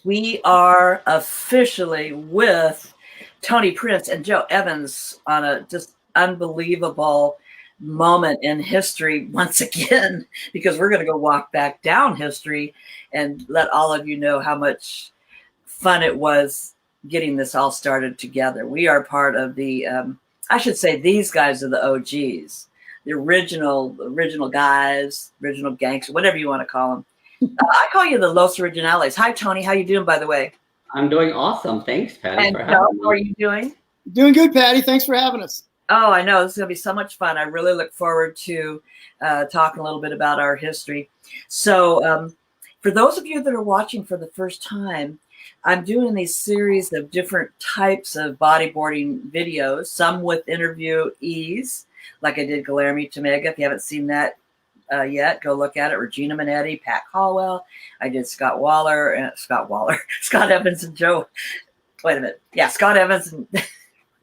We are officially with Tony Prince and Joe Evans on a just unbelievable moment in history once again, because we're going to go walk back down history and let all of you know how much fun it was getting this all started together. We are part of the, I should say these guys are the OGs, the original guys, original gangsters, whatever you want to call them. I call you the Los Originales. Hi, Tony. How you doing, by the way? I'm doing awesome. Thanks, Patty, And for Joe, having me. how are you doing? Doing good, Patty. Thanks for having us. Oh, I know. This is going to be so much fun. I really look forward to talking a little bit about our history. So for those of you that are watching for the first time, I'm doing these series of different types of bodyboarding videos, some with interviewees, like I did Guilherme Tomega. If you haven't seen that yet, go look at it. Regina Minetti, Pat Caldwell. I did Scott Evans and Joe. Wait a minute. Yeah, Scott Evans and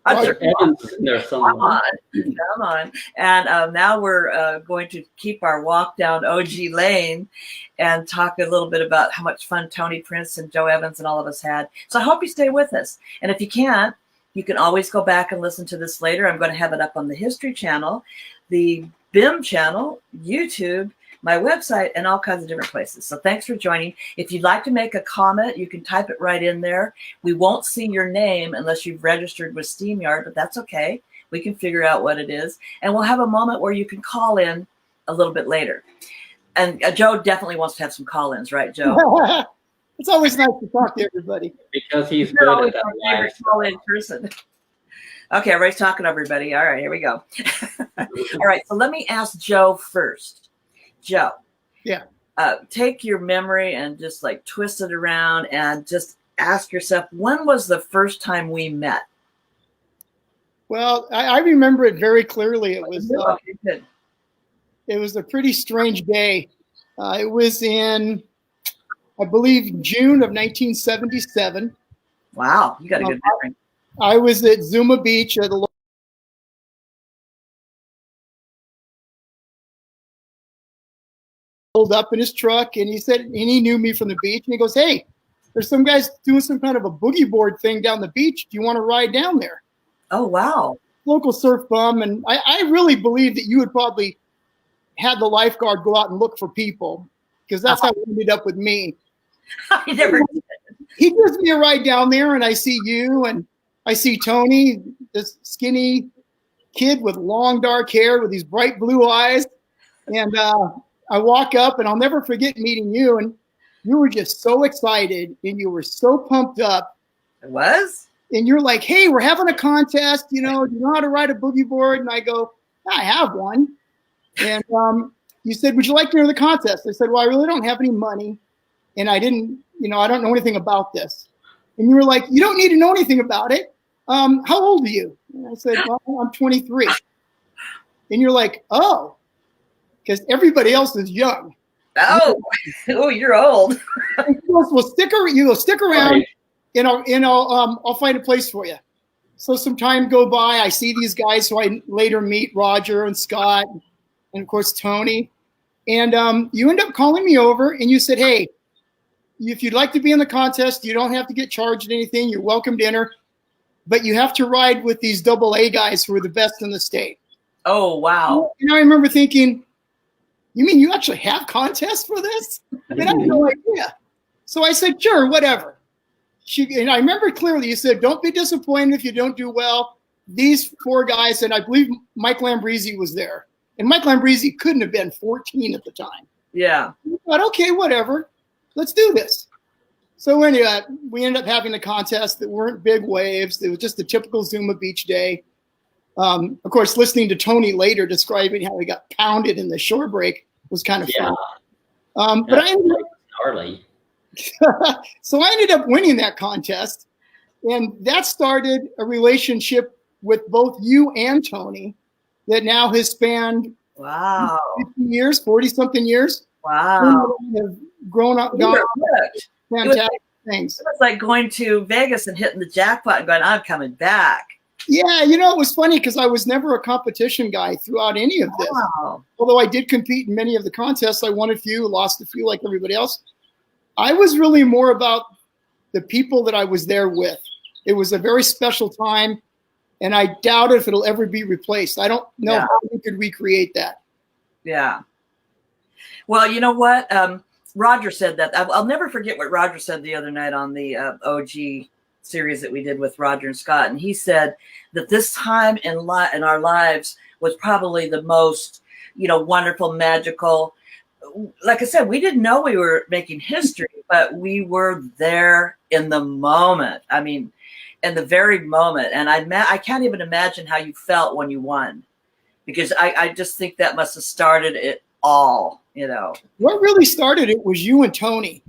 Evans in there somewhere. Come on. And now we're going to keep our walk down OG Lane and talk a little bit about how much fun Tony Prince and Joe Evans and all of us had. So I hope you stay with us. And if you can't, you can always go back and listen to this later. I'm going to have it up on the History Channel, the BIM channel, YouTube, my website, and all kinds of different places. So thanks for joining. If you'd like to make a comment, you can type it right in there. We won't see your name unless you've registered with StreamYard, but that's okay. We can figure out what it is. And we'll have a moment where you can call in a little bit later. And Joe definitely wants to have some call-ins, right, Joe? It's always nice to talk to everybody. Because he's You're good always at my that favorite call-in person. Okay, everybody's talking to everybody. All right, here we go. All right, so let me ask Joe first. Joe. Yeah. Take your memory and just like twist it around and just ask yourself, when was the first time we met? Well, I remember it very clearly. It was Okay, good. it was a pretty strange day. It was in, I believe, June of 1977. Wow, you got a good memory. I was at Zuma Beach at the pulled up in his truck, and he said, and he knew me from the beach, and he goes, "Hey, there's some guys doing some kind of a boogie board thing down the beach. Do you want to ride down there?" Oh, wow. Local surf bum, and I really believe that you would probably had the lifeguard go out and look for people, because that's how it ended up with me. I never did. He gives me a ride down there, and I see you, and I see Tony, this skinny kid with long dark hair with these bright blue eyes, and I walk up, and I'll never forget meeting you, and you were just so excited, and you were so pumped up. It was? And you're like, "Hey, we're having a contest, do you know how to ride a boogie board?" And I go, "I have one." And you said, "Would you like to enter the contest?" I said, "Well, I really don't have any money, and I don't know anything about this." And you were like, "You don't need to know anything about it. How old are you?" And I said, "Well, I'm 23. And you're like, "Oh, because everybody else is young." Oh, oh, you're old. And he goes, "Well, stick around, and I'll find a place for you." So some time go by. I see these guys who I later meet, Roger and Scott, and of course Tony. And you end up calling me over, and you said, "Hey, if you'd like to be in the contest, you don't have to get charged anything. You're welcome to enter, but you have to ride with these AA guys who are the best in the state." Oh, wow. And I remember thinking, "You mean you actually have contests for this?" I mean, I had no idea. So I said, "Sure, whatever." And I remember clearly you said, "Don't be disappointed if you don't do well. These 4 guys," and I believe Mike Lambresi was there. And Mike Lambresi couldn't have been 14 at the time. Yeah. I thought, okay, whatever. Let's do this. So anyway, we ended up having a contest that weren't big waves. It was just a typical Zuma Beach day. Of course, listening to Tony later describing how he got pounded in the shore break was kind of fun. But I ended up, gnarly. so I ended up winning that contest, and that started a relationship with both you and Tony that now has spanned 50 years, 40-something years. Wow. Have grown up, gone fantastic things. It was like going to Vegas and hitting the jackpot and going, "I'm coming back." Yeah, it was funny because I was never a competition guy throughout any of this. Wow. Although I did compete in many of the contests. I won a few, lost a few like everybody else. I was really more about the people that I was there with. It was a very special time, and I doubt if it'll ever be replaced. I don't know how we could recreate that. Yeah. Well, you know what? Roger said that. I'll never forget what Roger said the other night on the OG series that we did with Roger and Scott. And he said that this time in our lives was probably the most, wonderful, magical. Like I said, we didn't know we were making history, but we were there in the moment. I mean, in the very moment. And I can't even imagine how you felt when you won, because I just think that must have started it all, What really started it was you and Tony.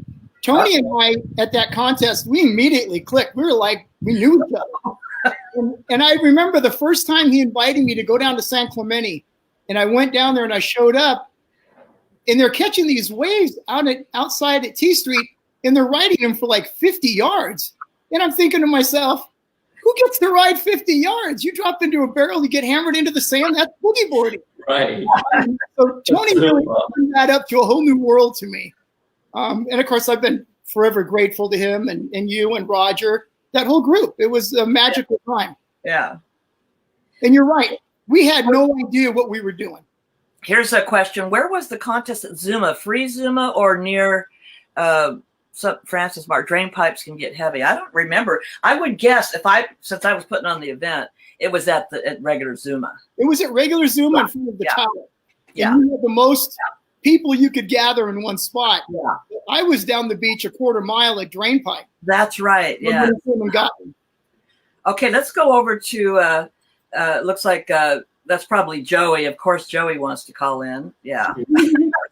Tony and I, at that contest, we immediately clicked. We were like, we knew each other. and I remember the first time he invited me to go down to San Clemente, and I went down there and I showed up, and they're catching these waves outside at T Street, and they're riding them for like 50 yards. And I'm thinking to myself, who gets to ride 50 yards? You drop into a barrel, you get hammered into the sand, that's boogie boarding. Right. So Tony really opened that up to a whole new world to me. And of course, I've been forever grateful to him and you and Roger, that whole group. It was a magical time. Yeah. And you're right. We had no idea what we were doing. Here's a question. Where was the contest at Zuma? Free Zuma or near Francis Mark? Drain pipes can get heavy. I don't remember. I would guess since I was putting on the event, it was at regular Zuma. It was at regular Zuma in front of the tower. Yeah. And you had the most people you could gather in one spot. Yeah. I was down the beach a quarter mile at Drain Pipe. That's right. Yeah. Okay, let's go over to looks like that's probably Joey. Of course, Joey wants to call in. Yeah.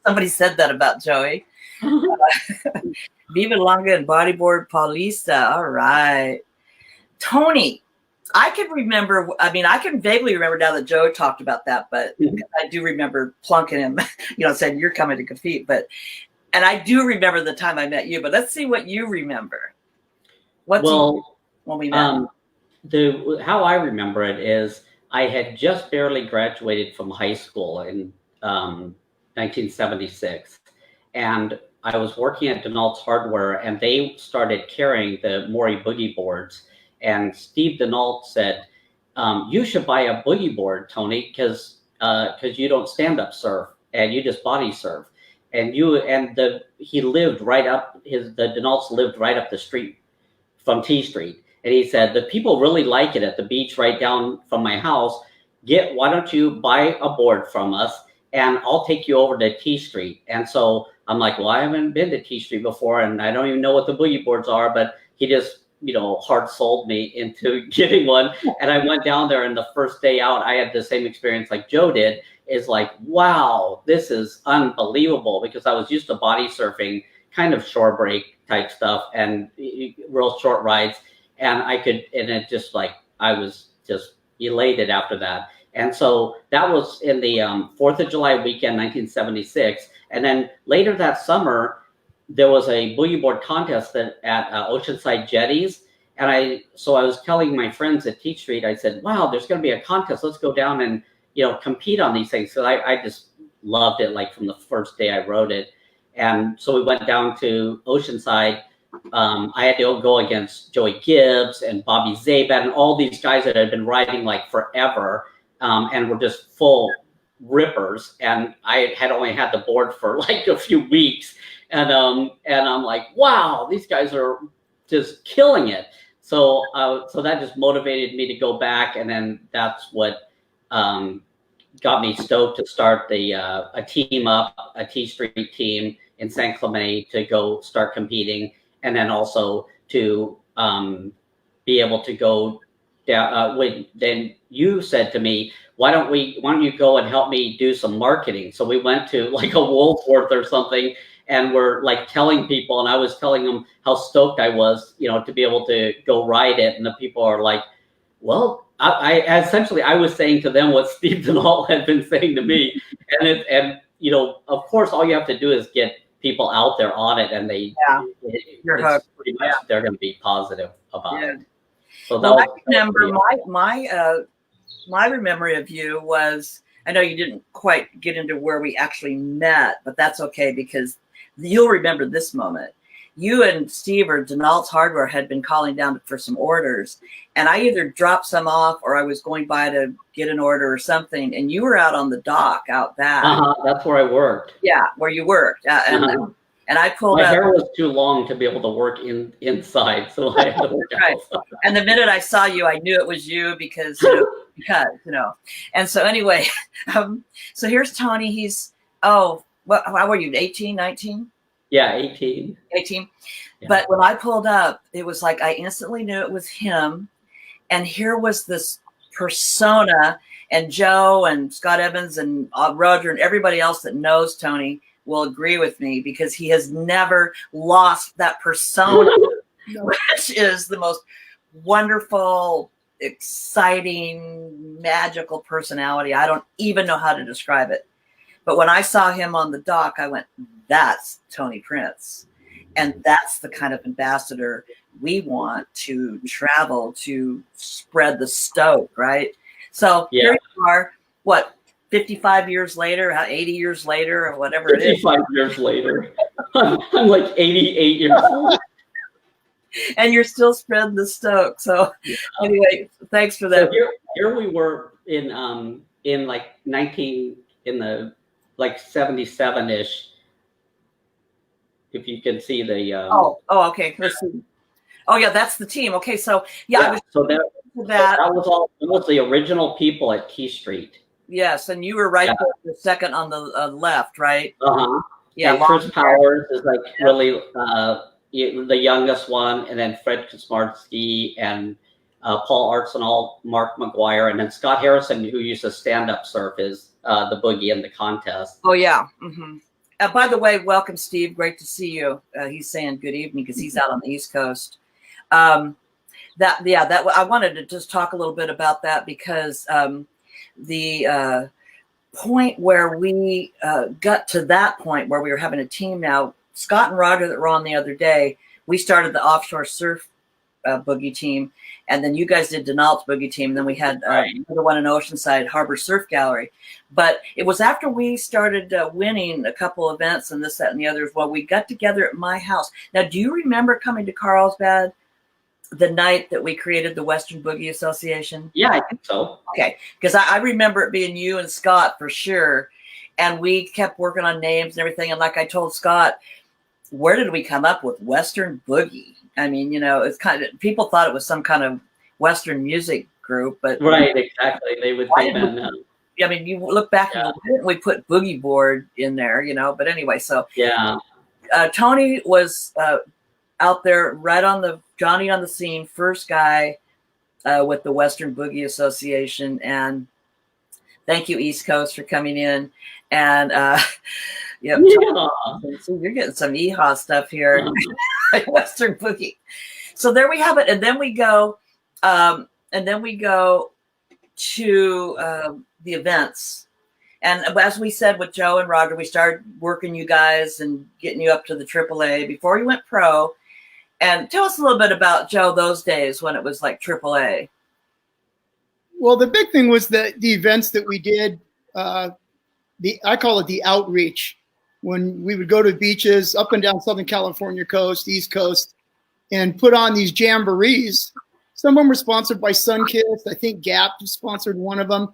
Somebody said that about Joey. Viva Longa and Bodyboard Paulista. All right. Tony, I can remember, I can vaguely remember now that Joe talked about that, but I do remember plunking him, saying you're coming to compete. And I do remember the time I met you, but let's see what you remember. When we met? How I remember it is I had just barely graduated from high school in 1976. And I was working at Denault's Hardware, and they started carrying the Maury boogie boards. And Steve Denault said, you should buy a boogie board, Tony, because you don't stand up surf and you just body surf. And he lived right up, the Denaults lived right up the street from T Street. And he said, the people really like it at the beach right down from my house. Why don't you buy a board from us and I'll take you over to T Street. And so I'm like, well, I haven't been to T Street before and I don't even know what the boogie boards are, but he just, hard sold me into getting one. And I went down there, and the first day out, I had the same experience like Joe did, is like, wow, this is unbelievable, because I was used to body surfing, kind of shore break type stuff and real short rides. And I was just elated after that. And so that was in the 4th of July weekend, 1976. And then later that summer, there was a boogie board contest at Oceanside Jetties. And I was telling my friends at T Street, I said, wow, there's going to be a contest. Let's go down and, compete on these things. So I just loved it, like from the first day I wrote it. And so we went down to Oceanside. I had to go against Joey Gibbs and Bobby Zabat and all these guys that had been riding like forever and were just full rippers. And I had only had the board for like a few weeks. And I'm like, wow, these guys are just killing it. So that just motivated me to go back. And then that's what got me stoked to start a team up, a T Street team in San Clemente to go start competing. And then also to be able to go down. Then you said to me, why don't you go and help me do some marketing? So we went to like a Woolworth or something, and we're like telling people, and I was telling them how stoked I was, to be able to go ride it. And the people are like, well, I was saying to them what Steve Denault had been saying to me. And of course, all you have to do is get people out there on it, and they're going to be positive about it. So I remember my memory of you was, I know you didn't quite get into where we actually met, but that's okay, because you'll remember this moment. you and Steve or Denalt's Hardware had been calling down for some orders, and I either dropped some off or I was going by to get an order or something, and you were out on the dock out back. That's where I worked. Yeah, where you worked. And I pulled My up. hair was too long to be able to work inside, so I had to work Right. outside. And the minute I saw you, I knew it was you because you know. And so anyway, so here's Tony. He's how were you? 18, 19? Yeah, 18. 18. Yeah. But when I pulled up, it was like I instantly knew it was him. And here was this persona, and Joe and Scott Evans and Roger and everybody else that knows Tony will agree with me, because he has never lost that persona, which is the most wonderful, exciting, magical personality. I don't even know how to describe it. But when I saw him on the dock, I went, that's Tony Prince. And that's the kind of ambassador we want to travel to spread the stoke, right? So here you are, what, 55 years later, 80 years later, or whatever it is. 55 years later. I'm like 88 years old. And you're still spreading the stoke. So anyway, thanks for that. So here we were in like 77-ish. If you can see the okay. Let's see. Oh yeah, that's the team. Okay, so that was the original people at Key Street. Yes, and you were right there, the second on the left, right? Yeah, and Chris Powers is like really the youngest one, and then Fred Kosmarski and Paul Arsenal, Mark McGuire, and then Scott Harrison, who used to stand-up surf, is the boogie in the contest. Oh yeah. By the way, welcome, Steve. Great to see you. He's saying good evening because he's out on the East Coast. I wanted to just talk a little bit about that, because the point where we got to that point where we were having a team now, Scott and Roger that were on the other day, we started the offshore surf boogie team, and then you guys did Denalt's boogie team, and then we had another one in Oceanside Harbor Surf Gallery. But it was after we started winning a couple events and this, that, and the others, well, we got together at my house. Now, do you remember coming to Carlsbad the night that we created the Western Boogie Association? Yeah, I think so. Okay, because I remember it being you and Scott for sure, and we kept working on names and everything. And like I told Scott, where did we come up with Western Boogie? I mean, you know, it's kind of, people thought it was some kind of Western music group, but right, exactly. They would think that. I mean, you look back and we put Boogie Board in there, you know. But anyway, so Tony was out there right on the Johnny on the scene, first guy with the Western Boogie Association, and thank you, East Coast, for coming in. And so you're getting some EHA stuff here, Western Boogie. So there we have it, and then we go, to the events. And as we said with Joe and Roger, we started working you guys and getting you up to the AAA before you went pro. And tell us a little bit about, Joe, those days when it was like AAA. Well, the big thing was the events that we did. I call it the outreach, when we would go to beaches up and down Southern California coast, East Coast, and put on these jamborees. Some of them were sponsored by Sunkist. I think Gap sponsored one of them.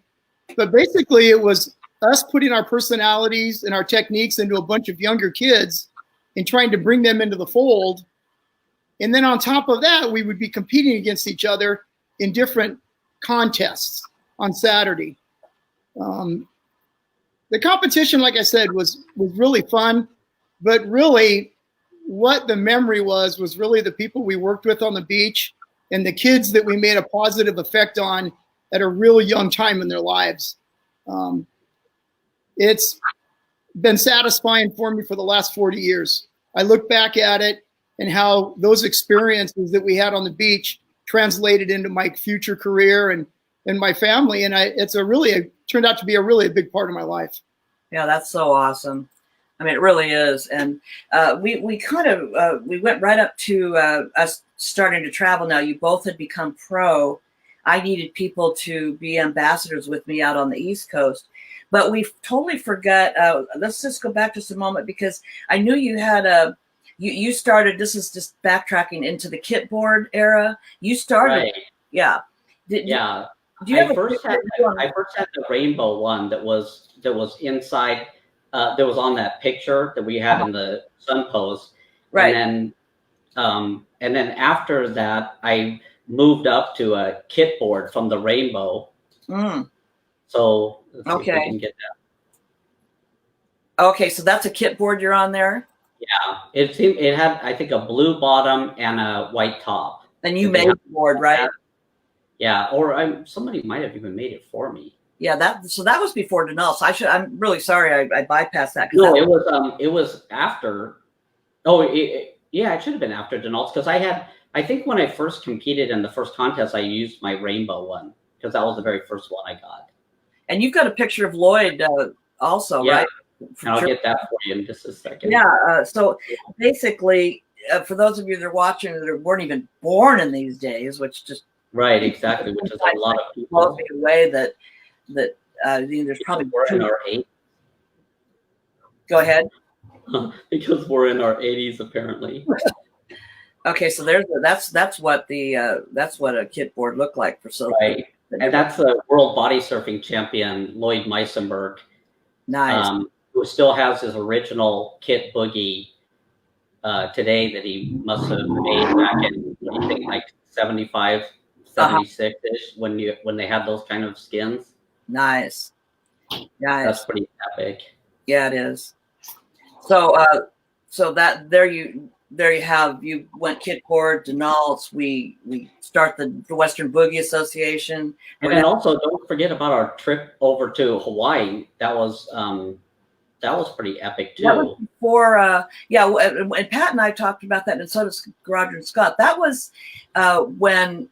But basically, it was us putting our personalities and our techniques into a bunch of younger kids and trying to bring them into the fold. And then on top of that, we would be competing against each other in different contests on Saturday. The competition, like I said, was really fun. But really, what the memory was really the people we worked with on the beach and the kids that we made a positive effect on at a real young time in their lives. It's been satisfying for me for the last 40 years. I look back at it and how those experiences that we had on the beach translated into my future career and my family. And it turned out to be a really big part of my life. Yeah, that's so awesome. I mean, it really is. And we went right up to us starting to travel. Now, you both had become pro. I needed people to be ambassadors with me out on the East Coast. But we totally forgot. Let's just go back just a moment, because I knew you had you started. This is just backtracking into the kit board era. You started, Right. yeah. Yeah. Do you have I first had the rainbow one that was inside, that was on that picture that we had in the Sun Post. right? And then after that, I moved up to a kit board from the rainbow. Mm. So let's see if we Okay. can get that. Okay, so that's a kit board you're on there. Yeah, it had, I think, a blue bottom and a white top. And you made the board, right? Yeah, or somebody might have even made it for me. Yeah, that was before Denal. So I'm really sorry I bypassed that. No, it was after. Oh, yeah, it should have been after Denal's, because I think when I first competed in the first contest, I used my rainbow one because that was the very first one I got. And you've got a picture of Lloyd also, yeah. right? And I'll get that for you in just a second. Yeah. So basically, for those of you that are watching that weren't even born in these days, which just right, exactly, which is a lot of people. Blows me away that there's probably we're in our 80s. Go ahead. Because we're in our 80s apparently. Okay, so that's what a kit board looked like for so right, and that's the world body surfing champion Lloyd Meisenberg. Nice. Who still has his original kit boogie today that he must have made back in, I think, like 75, 76-ish, when they had those kind of skins. Nice. That's pretty epic. Yeah, it is. So so that there you went kit board, Denal's. We start the Western Boogie Association. And then also don't forget about our trip over to Hawaii. That was pretty epic too. That was before, and Pat and I talked about that, and so does Roger and Scott. That was when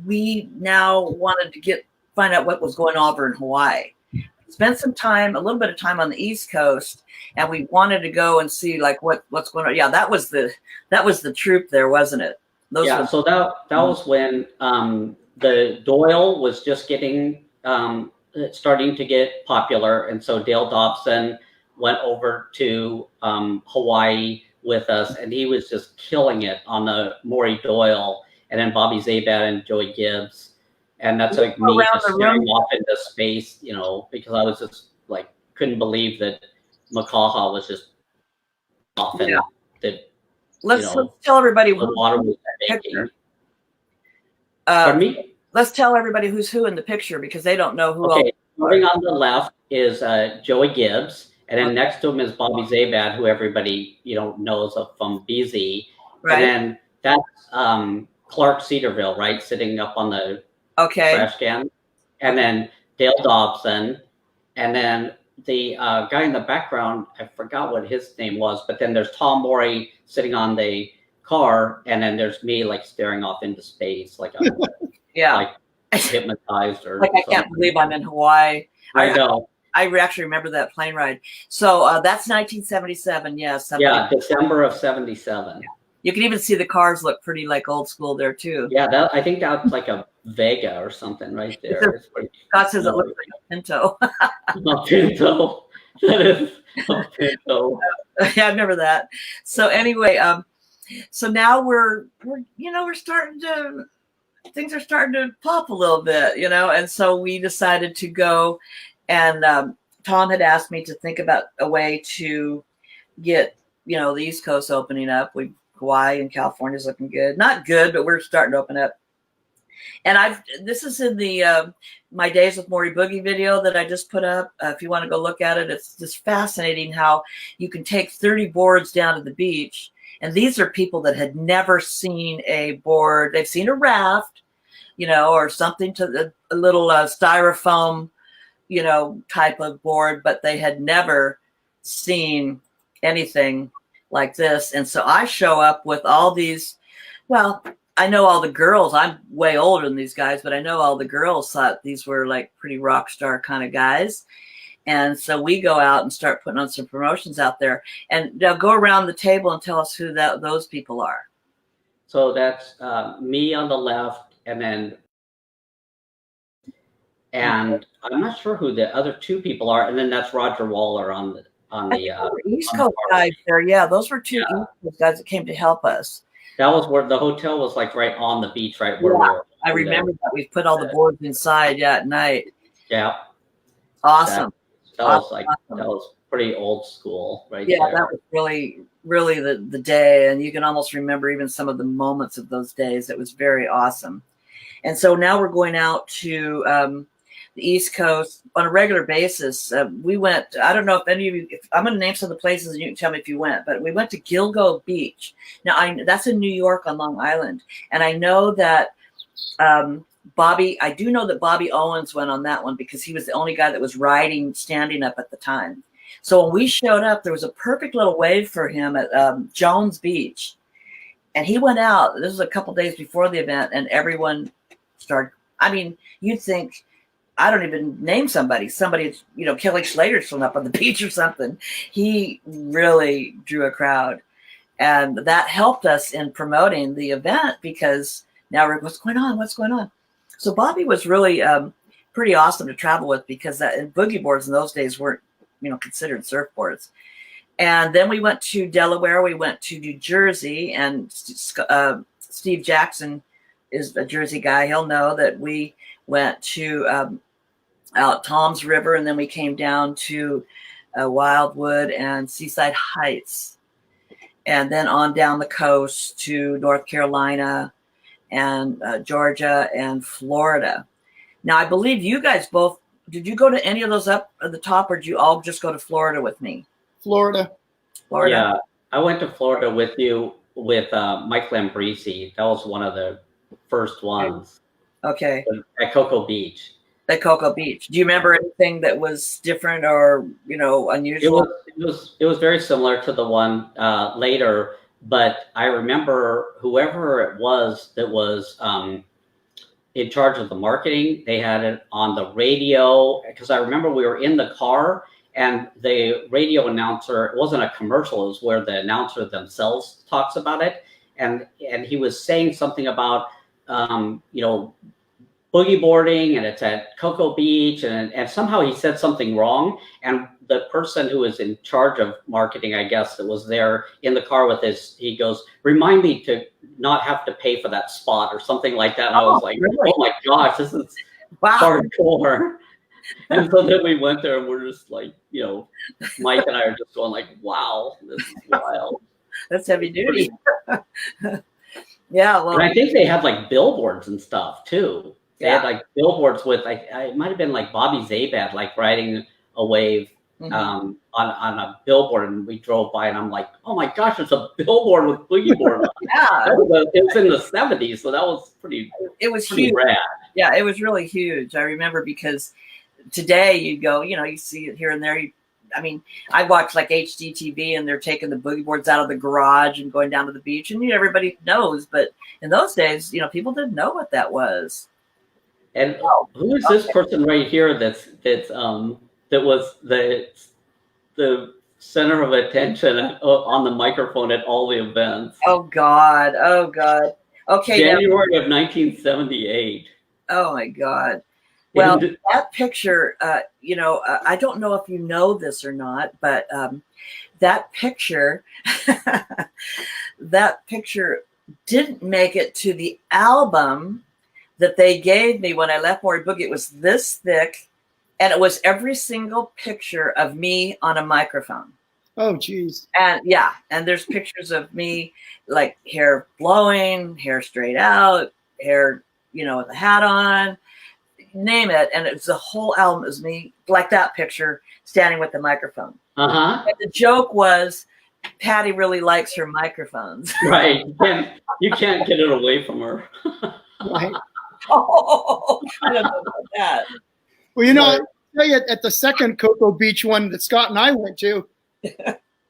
we now wanted to find out what was going on over in Hawaii. Spent a little bit of time on the East Coast, and we wanted to go and see like what's going on. Yeah, that was the troop there, wasn't it? So that was when the Doyle was just starting to get popular, and so Dale Dobson went over to Hawaii with us, and he was just killing it on the Maury Doyle, and then Bobby Zabad and Joey Gibbs. And that's like me just staring off into space, because I was just like, couldn't believe that Makaha was just off and that, let's tell everybody the water was making. Pardon me? Let's tell everybody who's who in the picture, because they don't know who. Okay, starting on the left is Joey Gibbs, and then next to him is Bobby Zabad, who everybody knows from BZ. Right. And then that's Clark Cedarville, right, sitting up on the trash can, and then Dale Dobson, and then the guy in the background, I forgot what his name was, but then there's Tom Maury sitting on the car, and then there's me like staring off into space, like I'm like hypnotized or like I can't believe I'm in Hawaii. I know. I actually remember that plane ride. So that's 1977. Yes. Yeah, December of 77. You can even see the cars look pretty like old school there too. Yeah, I think that's like a Vega or something right there. Scott says it looks like a Pinto. A Pinto. That is a Pinto. Yeah, I remember that. So anyway, so now we're things are starting to pop a little bit, and so we decided to go, and Tom had asked me to think about a way to get the East Coast opening up. Hawaii and California is looking good. Not good, but we're starting to open up. And this is in the my Days with Maury Boogie video that I just put up. If you want to go look at it, it's just fascinating how you can take 30 boards down to the beach. And these are people that had never seen a board. They've seen a raft, or something to a little styrofoam, type of board, but they had never seen anything like this. And so I show up with all these, I know all the girls, I'm way older than these guys, but I know all the girls thought these were like pretty rock star kind of guys. And so we go out and start putting on some promotions out there, and now go around the table and tell us who those people are. So that's me on the left, and I'm not sure who the other two people are. And then that's Roger Waller on on I the think there were East on the Coast car. guys there. Yeah, those were two Yeah. East Coast guys that came to help us. That was where the hotel was, like right on the beach, right where Yeah, we were. I remember that. We put all the boards inside, yeah, at night. Yeah, Awesome. that Awesome. was like Awesome. that was pretty old school right Yeah, there. that was really, really the day. And you can almost remember even some of the moments of those days. It was very awesome. And so now we're going out to the East Coast on a regular basis. We went, I don't know if any of you, I'm going to name some of the places and you can tell me if you went, but we went to Gilgo Beach. Now, that's in New York on Long Island. And I know that I do know that Bobby Owens went on that one because he was the only guy that was riding, standing up at the time. So when we showed up, there was a perfect little wave for him at Jones Beach. And he went out. This was a couple days before the event, and everyone started. I mean, you'd think, I don't even name somebody, Kelly Slater's shown up on the beach or something. He really drew a crowd. And that helped us in promoting the event because now we're, what's going on? What's going on? So Bobby was really pretty awesome to travel with because boogie boards in those days weren't, considered surfboards. And then we went to Delaware. We went to New Jersey, and Steve Jackson is a Jersey guy. He'll know that we went to out Tom's River, and then we came down to Wildwood and Seaside Heights, and then on down the coast to North Carolina and Georgia and Florida. Now, I believe you guys both, did you go to any of those up at the top, or did you all just go to Florida with me? Florida. Yeah, I went to Florida with you with Mike Lambrisi. That was one of the first ones. Okay. At Cocoa Beach. At Cocoa Beach. Do you remember anything that was different or unusual? It was very similar to the one later, but I remember whoever it was that was in charge of the marketing. They had it on the radio because I remember we were in the car. And the radio announcer, it wasn't a commercial, it was where the announcer themselves talks about it. And he was saying something about, boogie boarding, and it's at Cocoa Beach. And somehow he said something wrong. And the person who was in charge of marketing, I guess, that was there in the car with us, he goes, remind me to not have to pay for that spot or something like that. And I was like, really? Oh my gosh, this is hardcore. And so then we went there and we're just like, Mike and I are just going like, wow, this is wild. That's heavy duty. Yeah. Well, and I think they had like billboards and stuff too. They had like billboards with it might have been like Bobby Zabad, like riding a wave on a billboard, and we drove by and I'm like, oh my gosh, there's a billboard with boogie board on it. Yeah. It was in the 70s, so that was pretty huge. Rad. Yeah, it was really huge. I remember because today you go, you see it here and there. I watch like HGTV and they're taking the boogie boards out of the garage and going down to the beach, and everybody knows. But in those days, people didn't know what that was. And who is this person right here that was the center of attention on the microphone at all the events? Oh God. Okay. January of 1978. Oh my God. Well, that picture, I don't know if you know this or not, but that picture didn't make it to the album that they gave me when I left Maury Boogie. It was this thick, and it was every single picture of me on a microphone. Oh, geez. And and there's pictures of me like hair blowing, hair straight out, hair, with a hat on. Name it, and it's the whole album is me like that picture standing with the microphone. And the joke was Patty really likes her microphones. Right. You can't get it away from her. Right. Oh, I don't know about that. Well, I'll tell you, at the second Cocoa Beach one that Scott and I went to,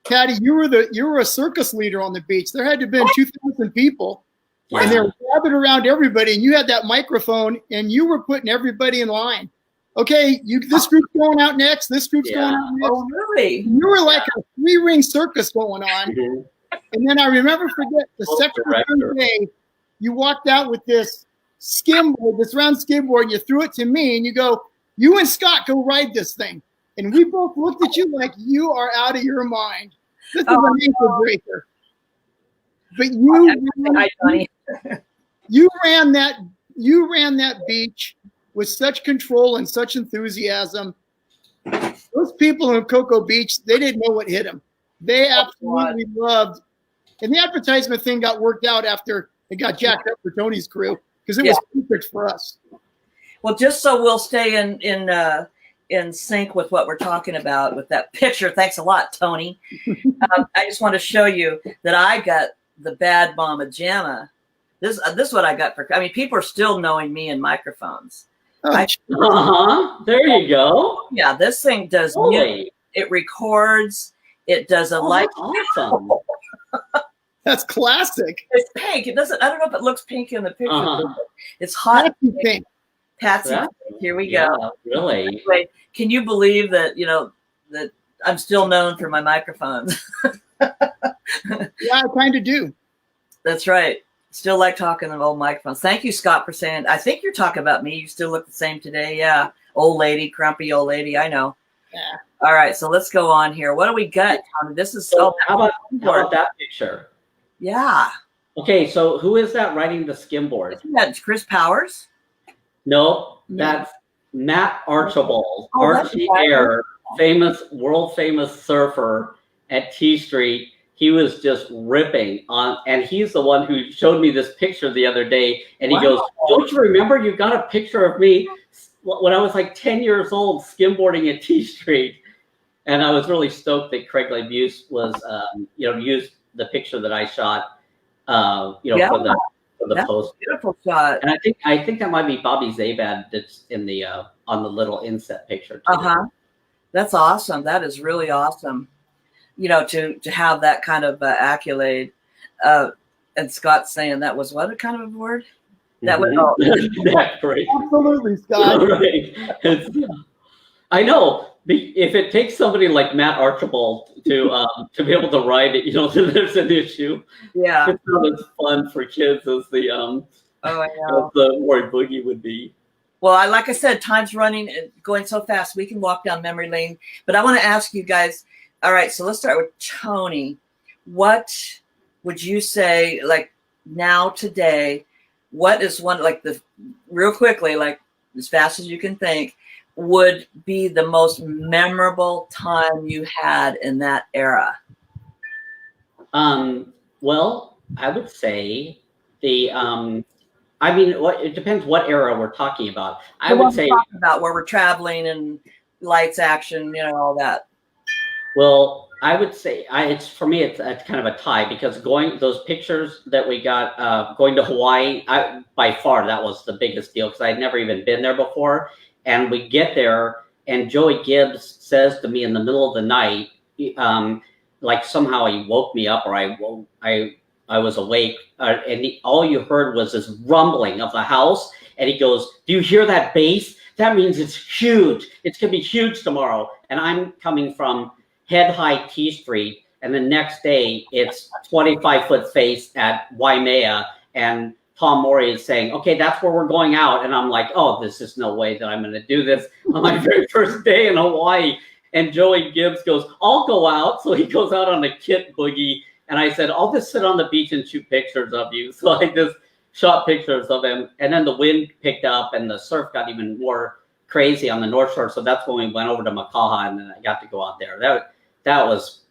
Patty, you were a circus leader on the beach. There had to have been 2,000 people. Yeah. And they were gathered around everybody, and you had that microphone, and you were putting everybody in line. Okay, this group's going out next. This group's going out next. Oh, really? You were like a 3-ring circus going on. And then I remember, the second or third day, you walked out with this skimboard, this round skimboard, and you threw it to me, and you go, you and Scott go ride this thing. And we both looked at you like you are out of your mind. This is Oh, an ankle breaker. But Hi, Johnny. you ran that beach with such control and such enthusiasm. Those people in Cocoa Beach, they didn't know what hit them. They absolutely loved. And the advertisement thing got worked out after it got jacked up for Tony's crew because it was perfect for us. Well, just so we'll stay in sync with what we're talking about with that picture. Thanks a lot, Tony. I just want to show you that I got the Bad Mama Jamma. This is what I got for. I mean, people are still knowing me in microphones. There you go. Yeah, this thing does. It records. It does a light. Awesome. That's classic. It's pink. It doesn't. I don't know if it looks pink in the picture. It's hot pink. Patsy, here we go. Really? Anyway, can you believe that? You know that I'm still known for my microphones. Yeah, I kind of do. That's right. Still like talking to old microphones. Thank you, Scott, for saying. I think you're talking about me. You still look the same today. Yeah, old lady, grumpy old lady. I know. Yeah. All right, so let's go on here. What do we got, Tommy? This is how about that picture? Yeah. Okay, so who is that riding the skimboard? Isn't that Chris Powers? No, that's Matt Archibald, Archie right. Air, world famous surfer at T Street. He was just ripping on, and he's the one who showed me this picture the other day. And he goes, "Don't you remember? You got a picture of me when I was like 10 years old, skimboarding at T Street." And I was really stoked that Craig Labuse was, used the picture that I shot, for the post. Beautiful shot. And I think that might be Bobby Zabad that's in the on the little inset picture too. That's awesome. That is really awesome. You know, to have that kind of accolade. And Scott's saying that was what kind of a word? That was great. Absolutely, Scott. Right. I know. If it takes somebody like Matt Archibald to be able to ride it, there's an issue. Yeah, it's not as fun for kids as the as the Maury Boogie would be. Well, like I said, time's running and going so fast. We can walk down memory lane, but I want to ask you guys. All right, so let's start with Tony. What would you say, like now today? What is one real quickly, like as fast as you can think? Would be the most memorable time you had in that era? Well, I would say it depends what era we're talking about. I would say about where we're traveling and lights, action, all that. Well, I would say it's kind of a tie because those pictures that we got going to Hawaii, by far that was the biggest deal because I'd never even been there before. And we get there, and Joey Gibbs says to me in the middle of the night, like somehow he woke me up, or I was awake, and all you heard was this rumbling of the house. And he goes, "Do you hear that bass? That means it's huge. It's gonna be huge tomorrow." And I'm coming from head high T Street, and the next day it's 25-foot face at Waimea, and Tom Maury is saying, "Okay, that's where we're going out." And I'm like, "Oh, this is no way that I'm going to do this on my very first day in Hawaii." And Joey Gibbs goes, "I'll go out." So he goes out on a kit boogie. And I said, "I'll just sit on the beach and shoot pictures of you." So I just shot pictures of him. And then the wind picked up and the surf got even more crazy on the North Shore. So that's when we went over to Makaha, and then I got to go out there. That was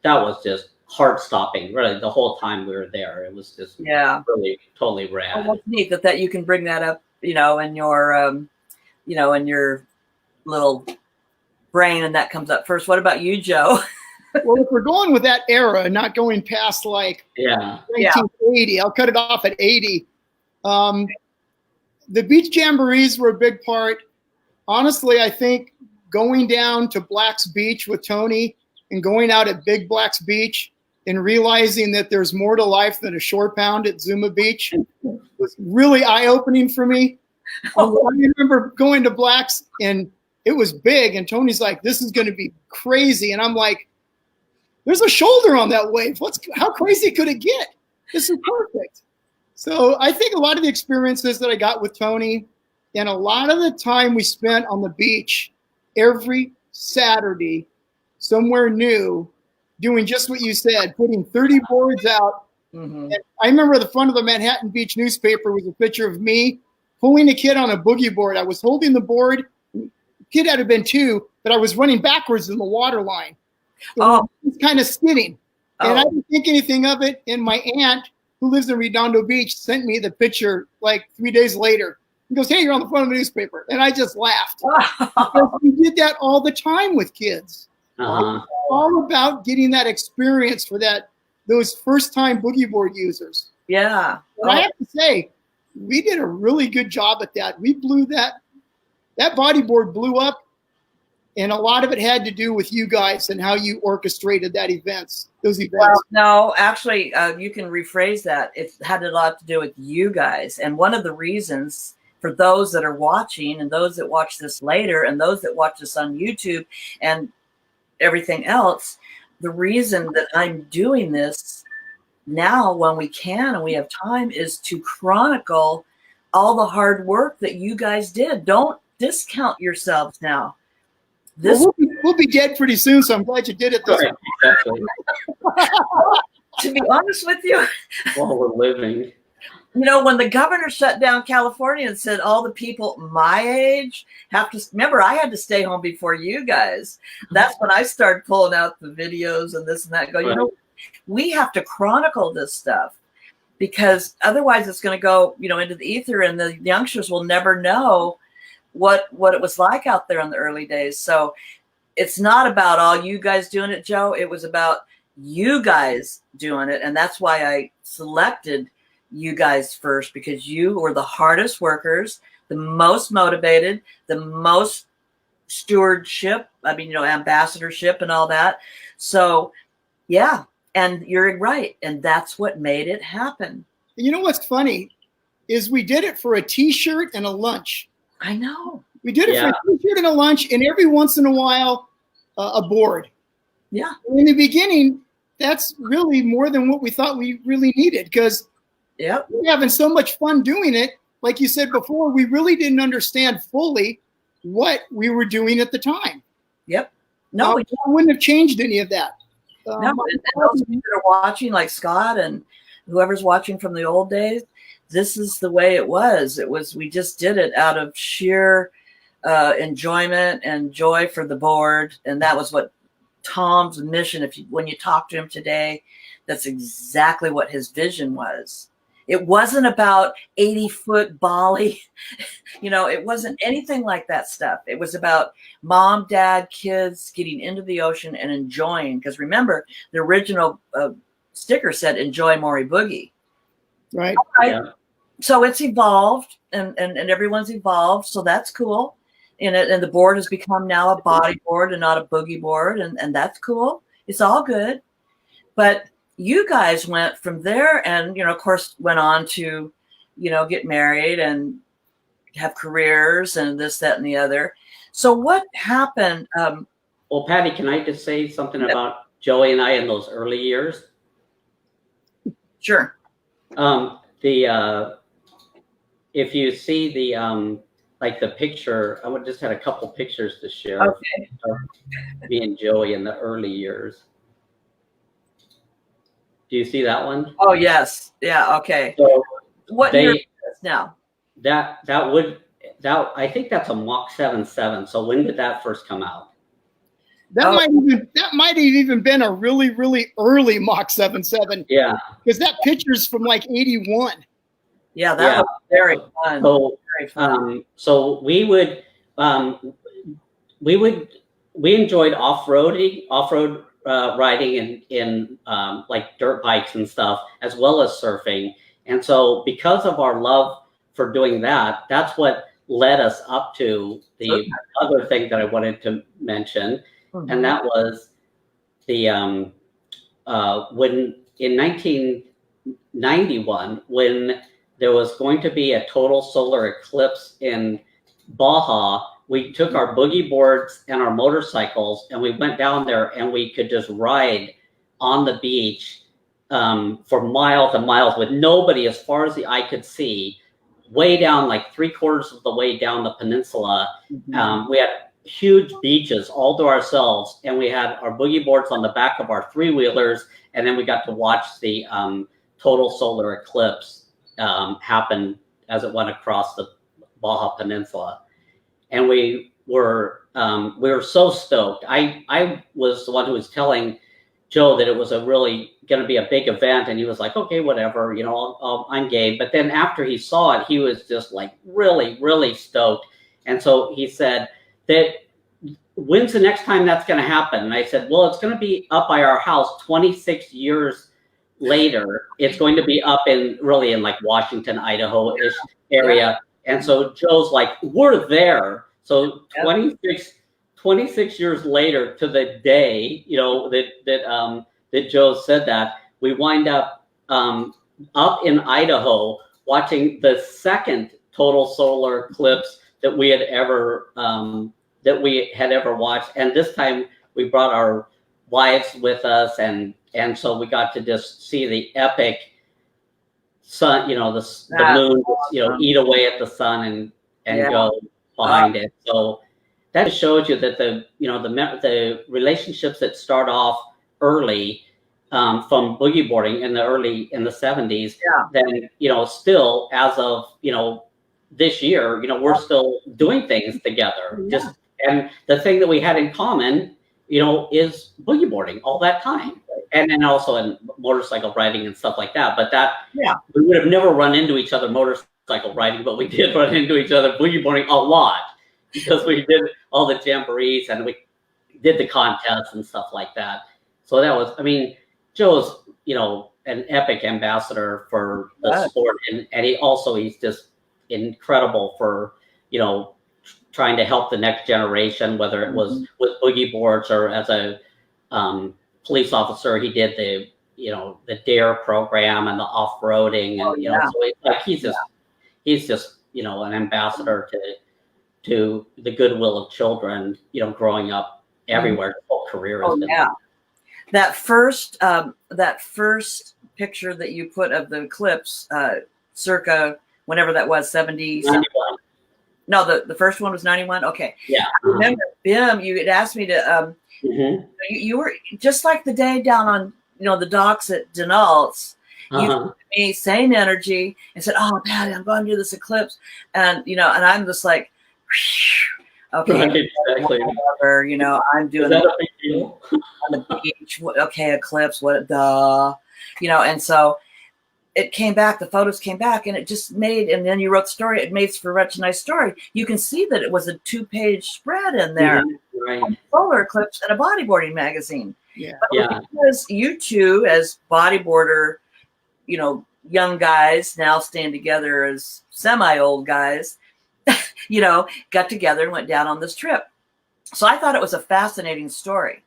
just heart-stopping, really, the whole time we were there. It was just really totally rad. Well, that's neat that you can bring that up, in your, in your little brain, and that comes up first. What about you, Joe? Well, if we're going with that era and not going past 1980, I'll cut it off at 80. The beach jamborees were a big part. Honestly, I think going down to Black's Beach with Tony and going out at Big Black's Beach and realizing that there's more to life than a shore pound at Zuma Beach was really eye-opening for me. I remember going to Black's and it was big, and Tony's like, "This is going to be crazy." And I'm like, "There's a shoulder on that wave. How crazy could it get? This is perfect." So I think a lot of the experiences that I got with Tony and a lot of the time we spent on the beach every Saturday somewhere new, doing just what you said, putting 30 boards out. Mm-hmm. And I remember the front of the Manhattan Beach newspaper was a picture of me pulling a kid on a boogie board. I was holding the board. The kid had been 2, but I was running backwards in the water line. So it was kind of skidding. And I didn't think anything of it. And my aunt, who lives in Redondo Beach, sent me the picture like 3 days later. He goes, "Hey, you're on the front of the newspaper." And I just laughed. Because we did that all the time with kids. All about getting that experience for those first-time boogie board users. Yeah. And I have to say, we did a really good job at that. We blew that bodyboard blew up, and a lot of it had to do with you guys and how you orchestrated those events. Well, no, actually, you can rephrase that. It had a lot to do with you guys. And one of the reasons for those that are watching and those that watch this later and those that watch this on YouTube and everything else, the reason that I'm doing this now when we can and we have time is to chronicle all the hard work that you guys did. Don't discount yourselves now. We'll be dead pretty soon, so I'm glad you did it this way. Exactly. To be honest with you, While we're living. You know, when the governor shut down California and said all the people my age have to, remember, I had to stay home before you guys. That's when I started pulling out the videos and this and that. You know, we have to chronicle this stuff because otherwise it's going to go, into the ether and the youngsters will never know what it was like out there in the early days. So it's not about all you guys doing it, Joe. It was about you guys doing it. And that's why I selected you guys first, because you were the hardest workers, the most motivated, the most stewardship, ambassadorship and all that. So yeah, and you're right. And that's what made it happen. You know what's funny is we did it for a t-shirt and a lunch. I know. We did it for a t-shirt and a lunch, and every once in a while a board. Yeah. In the beginning, that's really more than what we thought we really needed, because we're having so much fun doing it. Like you said before, we really didn't understand fully what we were doing at the time. Yep. No, I wouldn't have changed any of that. No, and those people that are watching, like Scott and whoever's watching from the old days, this is the way it was. We just did it out of sheer enjoyment and joy for the board. And that was what Tom's mission, when you talk to him today, that's exactly what his vision was. It wasn't about 80-foot Bali. It wasn't anything like that stuff. It was about mom, dad, kids getting into the ocean and enjoying. Because remember, the original sticker said, "Enjoy Maury Boogie." Right. Yeah. So it's evolved and everyone's evolved. So that's cool. And the board has become now a body board and not a boogie board. And that's cool. It's all good. But you guys went from there and, of course, went on to, get married and have careers and this, that, and the other. So what happened? Well, Patty, can I just say something about Joey and I in those early years? Sure. If you see the picture, I just had a couple pictures to share. Okay. Of me and Joey in the early years. Do you see that one? Oh yes. Yeah. Okay. So what year is this now? I think that's a Mach 7.7. So when did that first come out? That might have even been a really, really early Mach 7.7. Yeah. Because that picture's from like 81. Yeah, that was very fun. So, very fun. So we enjoyed off-road riding in like dirt bikes and stuff, as well as surfing. And so because of our love for doing that, that's what led us up to the other thing that I wanted to mention. Mm-hmm. And that was when in 1991, when there was going to be a total solar eclipse in Baja, we took our boogie boards and our motorcycles and we went down there and we could just ride on the beach for miles and miles with nobody as far as the eye could see, way down, like 3/4 of the way down the peninsula. Mm-hmm. We had huge beaches all to ourselves, and we had our boogie boards on the back of our three-wheelers, and then we got to watch the total solar eclipse happen as it went across the Baja Peninsula. And we were so stoked. I was the one who was telling Joe that it was really going to be a big event, and he was like, okay, whatever, you know, I'm game. But then after he saw it, he was just like really, really stoked. And so he said, when's the next time that's going to happen? And I said, well, it's going to be up by our house 26 years later. It's going to be up in like Washington, Idaho-ish area. And so Joe's like, we're there. So 26 years later to the day, you know, that Joe said that, we wind up in Idaho watching the second total solar eclipse that we had ever watched. And this time we brought our wives with us, and so we got to just see the epic sun, you know, the moon, you know, eat away at the sun and go behind it. So that just shows you that the relationships that start off early from boogie boarding in the 70s, then, you know, still as of, you know, this year, you know, we're still doing things together. And the thing that we had in common, you know, is boogie boarding all that time. And then also in motorcycle riding and stuff like that. But we would have never run into each other motorcycle riding, but we did run into each other boogie boarding a lot, because we did all the jamborees and we did the contests and stuff like that. So that was, I mean, Joe's, you know, an epic ambassador for the sport. And he's just incredible for, you know, trying to help the next generation, whether it was with boogie boards or as a police officer. He did the DARE program and the off-roading, and you know, so he's just you know, an ambassador to the goodwill of children, you know, growing up everywhere. His whole career has been. That first picture that you put of the eclipse, circa whenever that was, 70. 91. No, the first one was 91. Okay. Yeah. I remember, Bim, you had asked me to. You were just like the day down on, you know, the docks at Denalt's. You gave me same energy and said, "Oh, Patty, I'm going to do this eclipse," and you know, and I'm just like, okay, whatever, you know, I'm doing that a big deal? on the beach. Okay, eclipse, what the, you know, and so it came back. The photos came back, and it just made. And then you wrote the story. It made for such a nice story. You can see that it was a 2-page spread in there. Right. Solar eclipse and a bodyboarding magazine. But because you two, as bodyboarder, you know, young guys now stand together as semi-old guys, you know, got together and went down on this trip. So I thought it was a fascinating story.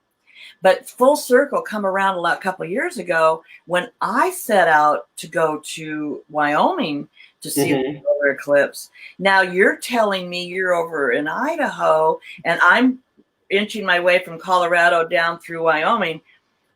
But full circle, come around a couple of years ago when I set out to go to Wyoming to see the solar eclipse. Now you're telling me you're over in Idaho, and I'm inching my way from Colorado down through Wyoming,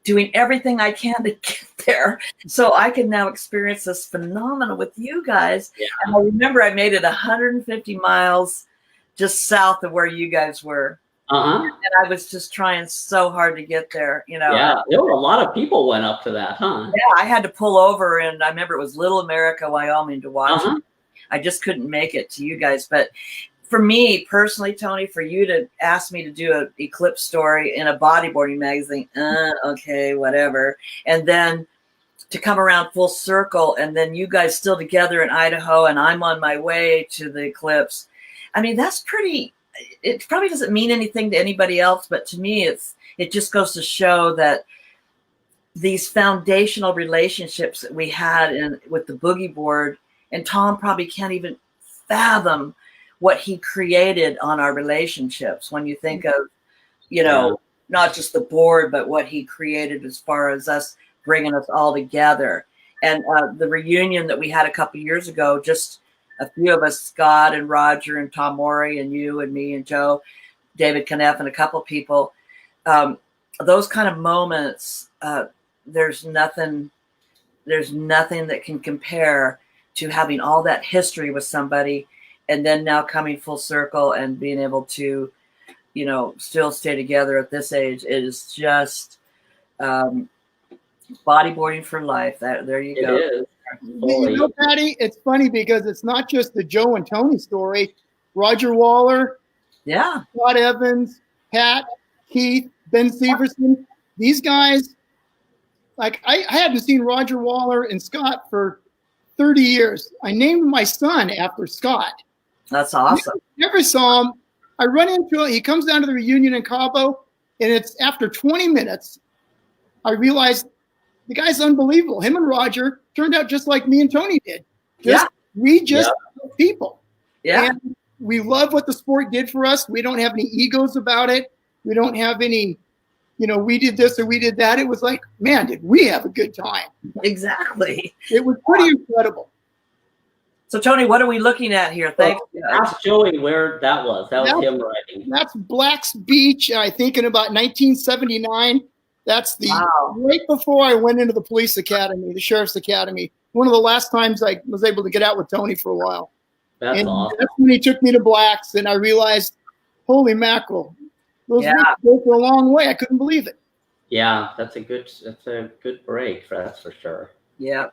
doing everything I can to get there so I can now experience this phenomenon with you guys. And I remember I made it 150 miles just south of where you guys were. And I was just trying so hard to get there, you know. Yeah, there were a lot of people went up to that, huh? Yeah, I had to pull over, and I remember it was Little America, Wyoming, to watch it. I just couldn't make it to you guys. But for me personally, Tony, for you to ask me to do an eclipse story in a bodyboarding magazine, okay, whatever. And then to come around full circle, and then you guys still together in Idaho, and I'm on my way to the eclipse. I mean, that's pretty. It probably doesn't mean anything to anybody else, but to me, it just goes to show that these foundational relationships that we had with the boogie board, and Tom probably can't even fathom what he created on our relationships. When you think of, you know, not just the board, but what he created as far as us bringing us all together. And the reunion that we had a couple years ago, just a few of us, Scott and Roger and Tom Morey and you and me and Joe, David Kneff and a couple people, those kind of moments, there's nothing that can compare to having all that history with somebody, and then now coming full circle and being able to, still stay together at this age is just bodyboarding for life. There you go. It is. Patty, it's funny because it's not just the Joe and Tony story. Roger Waller, Yeah, Scott Evans, Pat, Keith, Ben Severson, these guys, like I hadn't seen Roger Waller and Scott for 30 years. I named my son after Scott. that's awesome. Never saw him. I run into him. He comes down to the reunion in Cabo, and it's after 20 minutes, I realized the guy's unbelievable. Him and Roger turned out just like me and Tony did. We just people. Yeah. And we love what the sport did for us. We don't have any egos about it. We don't have any, we did this or we did that. It was like, man, did we have a good time? Exactly. It was pretty incredible. So, Tony, what are we looking at here? Thanks. Ask Joey where that was. That was him writing. That's Black's Beach, I think in about 1979. That's right before I went into the police academy, the sheriff's academy. One of the last times I was able to get out with Tony for a while. That's awesome. That's when he took me to Black's, and I realized, holy mackerel, those weeks go for a long way. I couldn't believe it. Yeah, that's a good break. That's for sure. Yeah.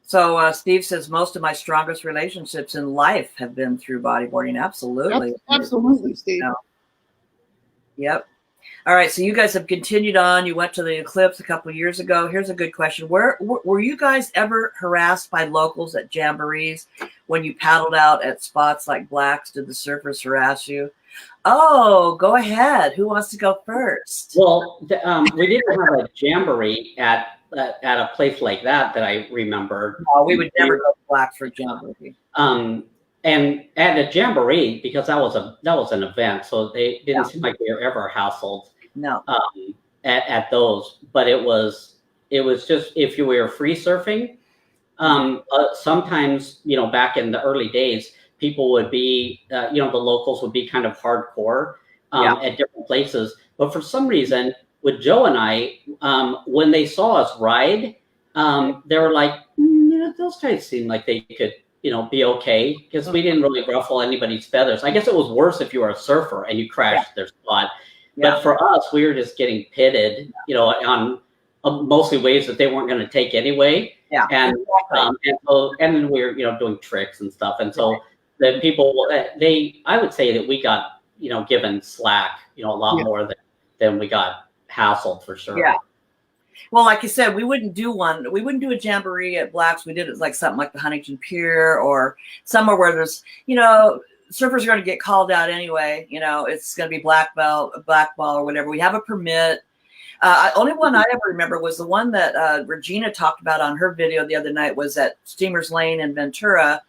So Steve says most of my strongest relationships in life have been through bodyboarding. Absolutely. Absolutely, Steve. Yep. All right. So you guys have continued on. You went to the Eclipse a couple of years ago. Here's a good question. Were you guys ever harassed by locals at jamborees when you paddled out at spots like Black's? Did the surfers harass you? Oh, go ahead. Who wants to go first? Well, we didn't have a jamboree at a place like that I remember. No, we would never go to Black's for a jamboree. And at a jamboree, because that was an event, so they didn't seem like they were ever hassled. No. At those, but it was just if you were free surfing. Sometimes back in the early days, people would be the locals would be kind of hardcore at different places, but for some reason with Joe and I, when they saw us ride, they were like, those guys seem like they could be okay, because we didn't really ruffle anybody's feathers. I guess it was worse if you were a surfer and you crashed their spot. But for us, we were just getting pitted, on mostly waves that they weren't going to take anyway. Yeah. And then we were, doing tricks and stuff. And so the people, I would say that we got, given slack, a lot more than we got hassled for sure. Yeah. Well, like you said, we wouldn't do a jamboree at Black's. We did it like something like the Huntington Pier or somewhere where there's, surfers are going to get called out anyway. It's going to be black ball or whatever. We have a permit. Only one I ever remember was the one that Regina talked about on her video the other night, was at Steamers Lane in Ventura.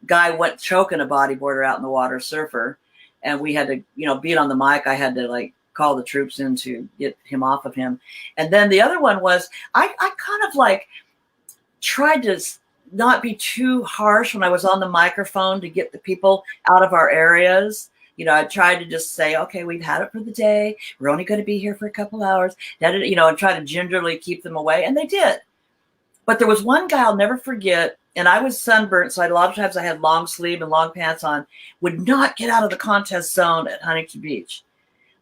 Guy went choking a bodyboarder out in the water, surfer. And we had to, beat on the mic. I had to call the troops in to get him off of him. And then the other one was, I kind of tried to not be too harsh when I was on the microphone to get the people out of our areas. I tried to just say, okay, we've had it for the day. We're only going to be here for a couple hours, and try to gingerly keep them away. And they did. But there was one guy I'll never forget, and I was sunburnt, so a lot of times I had long sleeve and long pants on, would not get out of the contest zone at Huntington Beach.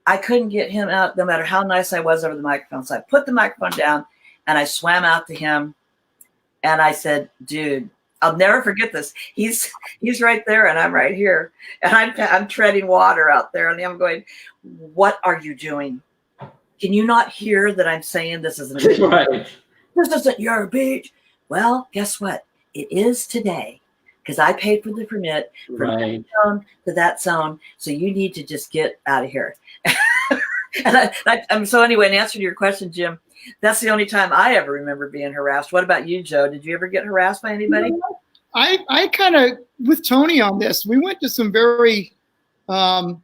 I couldn't get him out no matter how nice I was over the microphone. So I put the microphone down and I swam out to him and I said, dude, I'll never forget this. He's right there and I'm right here. And I'm treading water out there and I'm going, what are you doing? Can you not hear that I'm saying this isn't a beach? Right. This isn't your beach. Well, guess what? It is today. Because I paid for the permit from that zone to that zone. So you need to just get out of here. And so anyway, in answer to your question, Jim, that's the only time I ever remember being harassed. What about you, Joe? Did you ever get harassed by anybody? I kind of, with Tony on this, we went to some very, some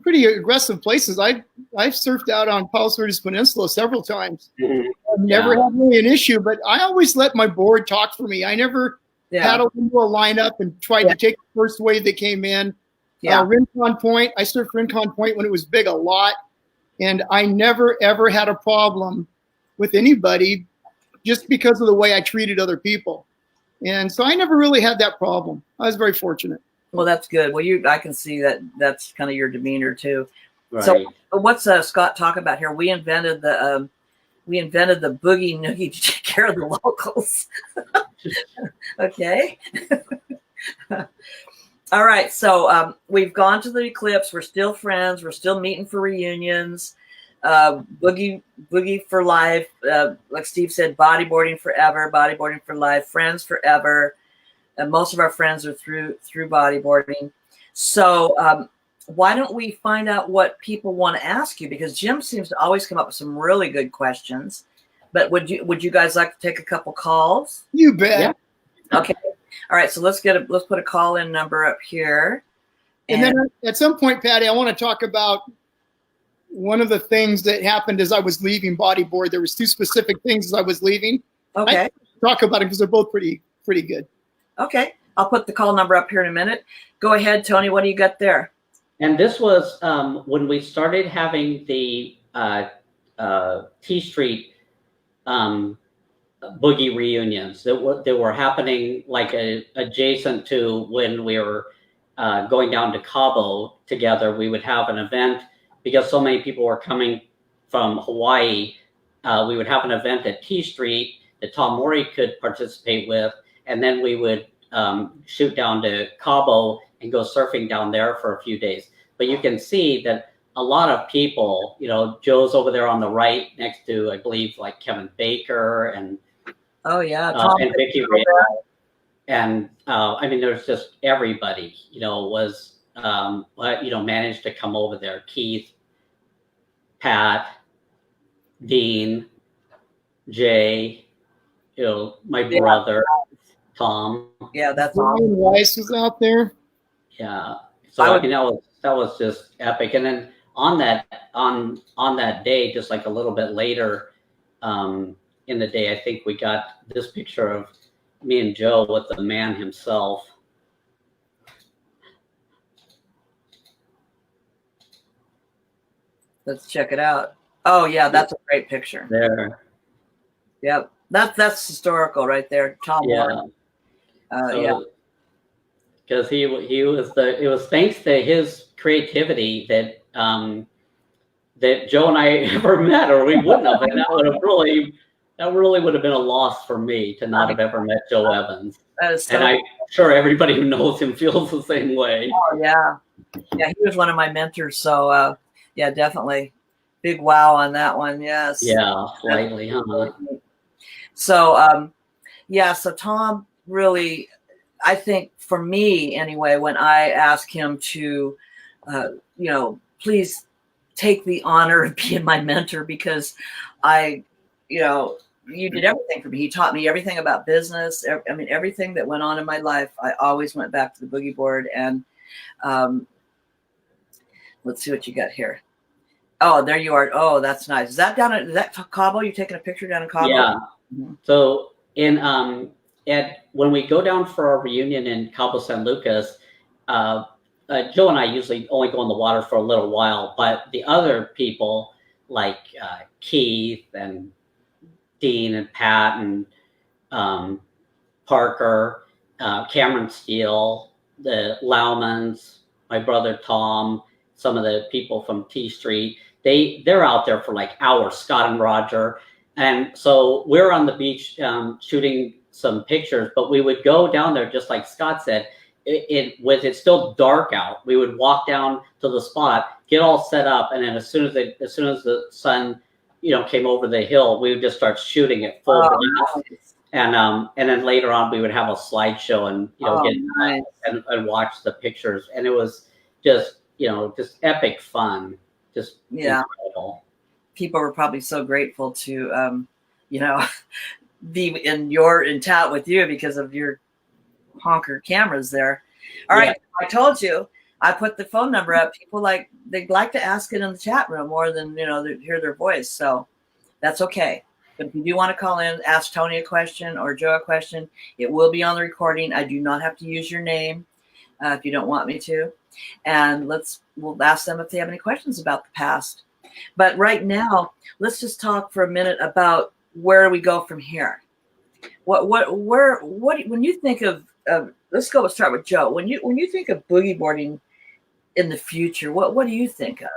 pretty aggressive places. I've surfed out on Palos Verdes Peninsula several times. Mm-hmm. I've never had really an issue, but I always let my board talk for me. I never paddled into a lineup and tried to take the first wave that came in. Rincon Point, I surfed Rincon Point when it was big a lot, and I never, ever had a problem with anybody just because of the way I treated other people. And so I never really had that problem. I was very fortunate. Well, that's good. Well, I can see that that's kind of your demeanor too. Right. So what's Scott talk about here? We invented the boogie noogie to take care of the locals. Okay. All right. So we've gone to the eclipse. We're still friends. We're still meeting for reunions. Boogie for life. Like Steve said, bodyboarding forever, bodyboarding for life, friends forever. Most of our friends are through bodyboarding. So why don't we find out what people want to ask you? Because Jim seems to always come up with some really good questions. But would you guys like to take a couple calls? You bet. Yeah. Okay. All right. So let's put a call in number up here. And then at some point, Patty, I want to talk about one of the things that happened as I was leaving bodyboard. There was two specific things as I was leaving. Okay. I talk about it because they're both pretty good. Okay. I'll put the call number up here in a minute. Go ahead, Tony. What do you got there? And this was when we started having the T Street boogie reunions that were happening like adjacent to when we were going down to Cabo together. We would have an event because so many people were coming from Hawaii. We would have an event at T Street that Tom Morey could participate with, and then we would shoot down to Cabo and go surfing down there for a few days. But you can see that a lot of people, Joe's over there on the right next to, I believe, like Kevin Baker and Oh yeah, and Vicky Ray. And I mean, there's just everybody, was managed to come over there. Keith, Pat, Dean, Jay, my brother, Tom. Yeah, that's Brian Weiss was out there. Yeah. So I mean, that was just epic. And then on that day, just like a little bit later in the day, I think we got this picture of me and Joe with the man himself. Let's check it out. Oh yeah, that's a great picture. There. Yep. That's historical right there. Tom Yeah. Warren. Yeah. Because he was it was thanks to his creativity that that Joe and I ever met, or we wouldn't have, and that really would have been a loss for me to not have ever met Joe Evans. That is so and I'm sure everybody who knows him feels the same way. Oh yeah. Yeah, he was one of my mentors, so yeah, definitely. Big wow on that one, yes. Yeah, slightly, huh? So so Tom really, I think for me anyway, when I asked him to, please take the honor of being my mentor, because you did everything for me. He taught me everything about business. I mean, everything that went on in my life, I always went back to the boogie board. And let's see what you got here. Oh, there you are. Oh, that's nice. Is that is that Cabo? You taking a picture down in Cabo? Yeah. Mm-hmm. So when we go down for our reunion in Cabo San Lucas, Joe and I usually only go in the water for a little while, but the other people like Keith and Dean and Pat and Parker, Cameron Steele, the Laumans, my brother Tom, some of the people from T Street, they're out there for like hours, Scott and Roger. And so we're on the beach shooting some pictures, but we would go down there, just like Scott said, it's still dark out. We would walk down to the spot, get all set up, and then as soon as the sun, came over the hill, we would just start shooting at full blast. And then later on, we would have a slideshow and nice. and watch the pictures, and it was just just epic fun, just incredible. People were probably so grateful to be in tout with you because of your honker cameras there. All right, I told you I put the phone number up. People they like to ask it in the chat room more than hear their voice, so that's okay. But if you do want to call in, ask Tony a question or Joe a question, it will be on the recording. I do not have to use your name if you don't want me to, and we'll ask them if they have any questions about the past. But right now, let's just talk for a minute about where we go from here. What when you think of let's go. Start with Joe. When you think of boogie boarding in the future, what do you think of?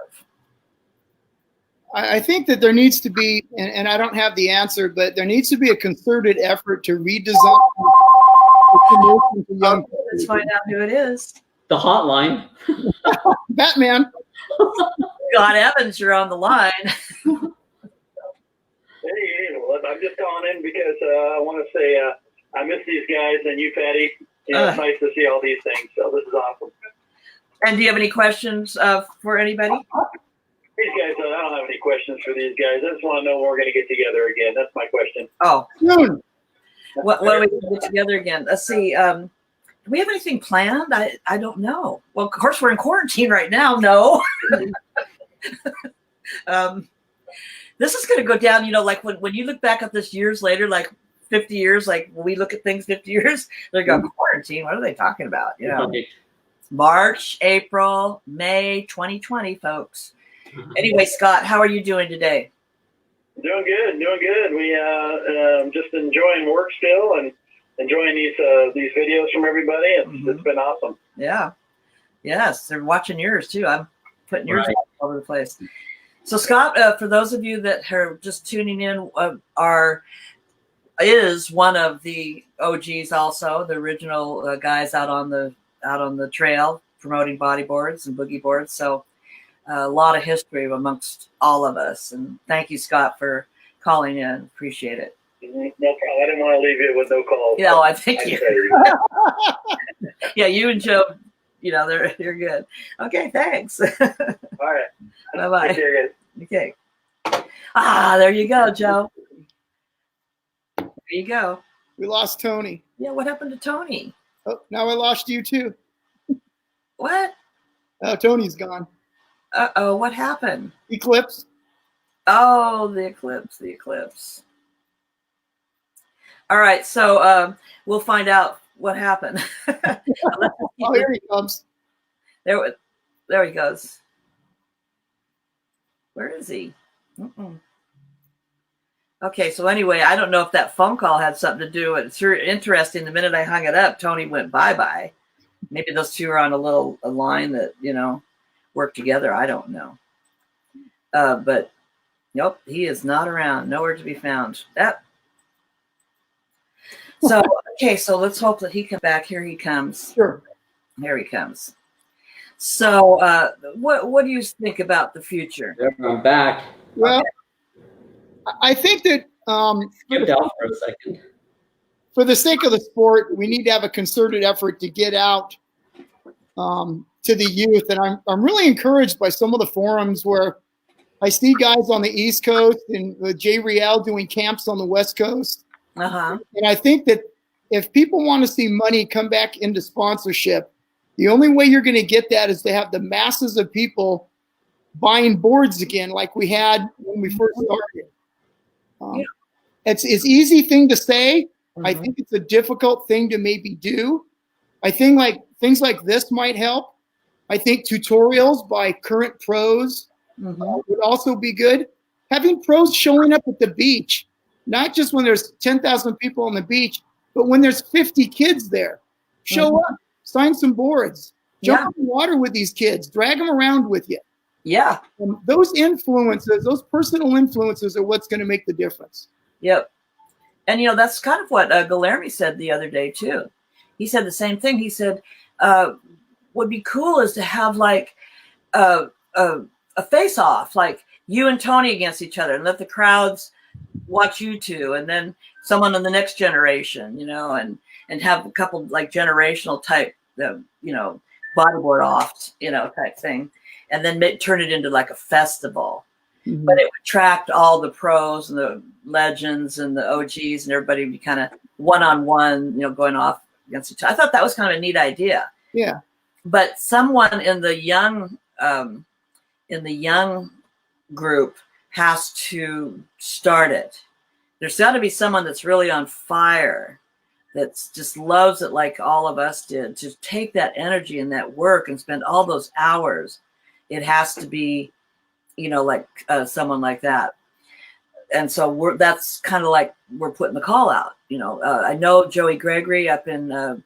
I think that there needs to be, and I don't have the answer, but there needs to be a concerted effort to redesign the promotion to young people. Let's find out who it is. The hotline. Batman. Scott Evans, you're on the line. Hey, well, I'm just calling in because I want to say I miss these guys and you, Patty. You know, it's nice to see all these things. So this is awesome. And do you have any questions for anybody? These guys, I don't have any questions for these guys. I just want to know when we're going to get together again. That's my question. Oh, Soon. what are we going to get together again? Let's see. Do we have anything planned? I don't know. Well, of course, we're in quarantine right now. No. This is going to go down, like when you look back at this years later, like 50 years, like when we look at things 50 years, they're going, quarantine. What are they talking about? March, April, May 2020, folks. Anyway, Scott, how are you doing today? Doing good. We just enjoying work still and enjoying these videos from everybody. It's been awesome. Yeah. Yes, they're watching yours too. I'm putting yours all over the place. So, Scott, for those of you that are just tuning in, is one of the OGs, also the original guys out on the trail promoting bodyboards and boogie boards. So, a lot of history amongst all of us. And thank you, Scott, for calling in. Appreciate it. No problem. I didn't want to leave you with no calls. Yeah, I think you. Yeah, you and Joe. You're good. Okay, thanks. All right. Bye-bye. Take care, guys. Okay. There you go, Joe. There you go. We lost Tony. Yeah, what happened to Tony? Oh, now I lost you too. What? Oh, Tony's gone. Uh-oh, what happened? Eclipse. Oh, the eclipse. All right, so we'll find out what happened. Oh, here he comes. There he goes. Where is he? Okay, so anyway, I don't know if that phone call had something to do with it. It's interesting. The minute I hung it up, Tony went bye-bye. Maybe those two are on a line that, work together. I don't know. But nope, he is not around. Nowhere to be found. So, okay, so let's hope that he comes back. Here he comes. Sure. Here he comes. So, what do you think about the future? I'm back. Well, I think that Skipped out for a second. for the sake of the sport, we need to have a concerted effort to get out to the youth. And I'm really encouraged by some of the forums where I see guys on the East Coast and Jay Riel doing camps on the West Coast. Uh-huh. And I think that if people want to see money come back into sponsorship, the only way you're going to get that is to have the masses of people buying boards again, like we had when we first started. It's an easy thing to say. Mm-hmm. I think it's a difficult thing to maybe do. I think things like this might help. I think tutorials by current pros would also be good. Having pros showing up at the beach, not just when there's 10,000 people on the beach, but when there's 50 kids there. Show up, sign some boards, jump in the water with these kids, drag them around with you. Yeah. Those influences, those personal influences are what's going to make the difference. Yep. And, that's kind of what Guilherme said the other day, too. He said the same thing. He said, what'd be cool is to have like a face-off, like you and Tony against each other, and let the crowds watch you two, and then someone in the next generation, and have a couple like generational type, bodyboard off, type thing, and then turn it into like a festival. Mm-hmm. But it would attract all the pros and the legends and the OGs, and everybody would be kind of one-on-one, going off against each other. I thought that was kind of a neat idea. Yeah. But someone in the young group has to start it. There's got to be someone that's really on fire, that's just loves it like all of us did, to take that energy and that work and spend all those hours. It has to be, like someone like that. And so that's kind of like we're putting the call out. I know Joey Gregory up in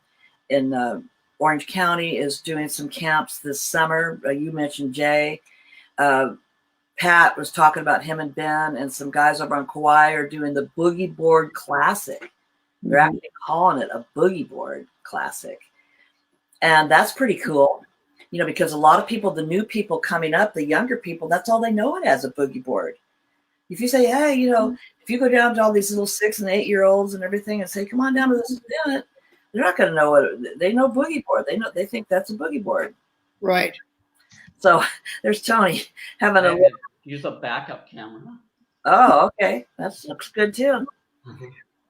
in Orange County is doing some camps this summer. You mentioned Jay. Pat was talking about him and Ben and some guys over on Kauai are doing the Boogie Board Classic. They're actually calling it a Boogie Board Classic. And that's pretty cool, you know, because a lot of people, the new people coming up, the younger people, that's all they know it as, a boogie board. If you say, hey, you know, if you go down to all these little 6 and 8 year olds and everything and say, come on down to this event, they're not going to know what they know. Boogie board. They think that's a boogie board. Right. So there's Tony having a use a backup camera. Oh, okay. That looks good too.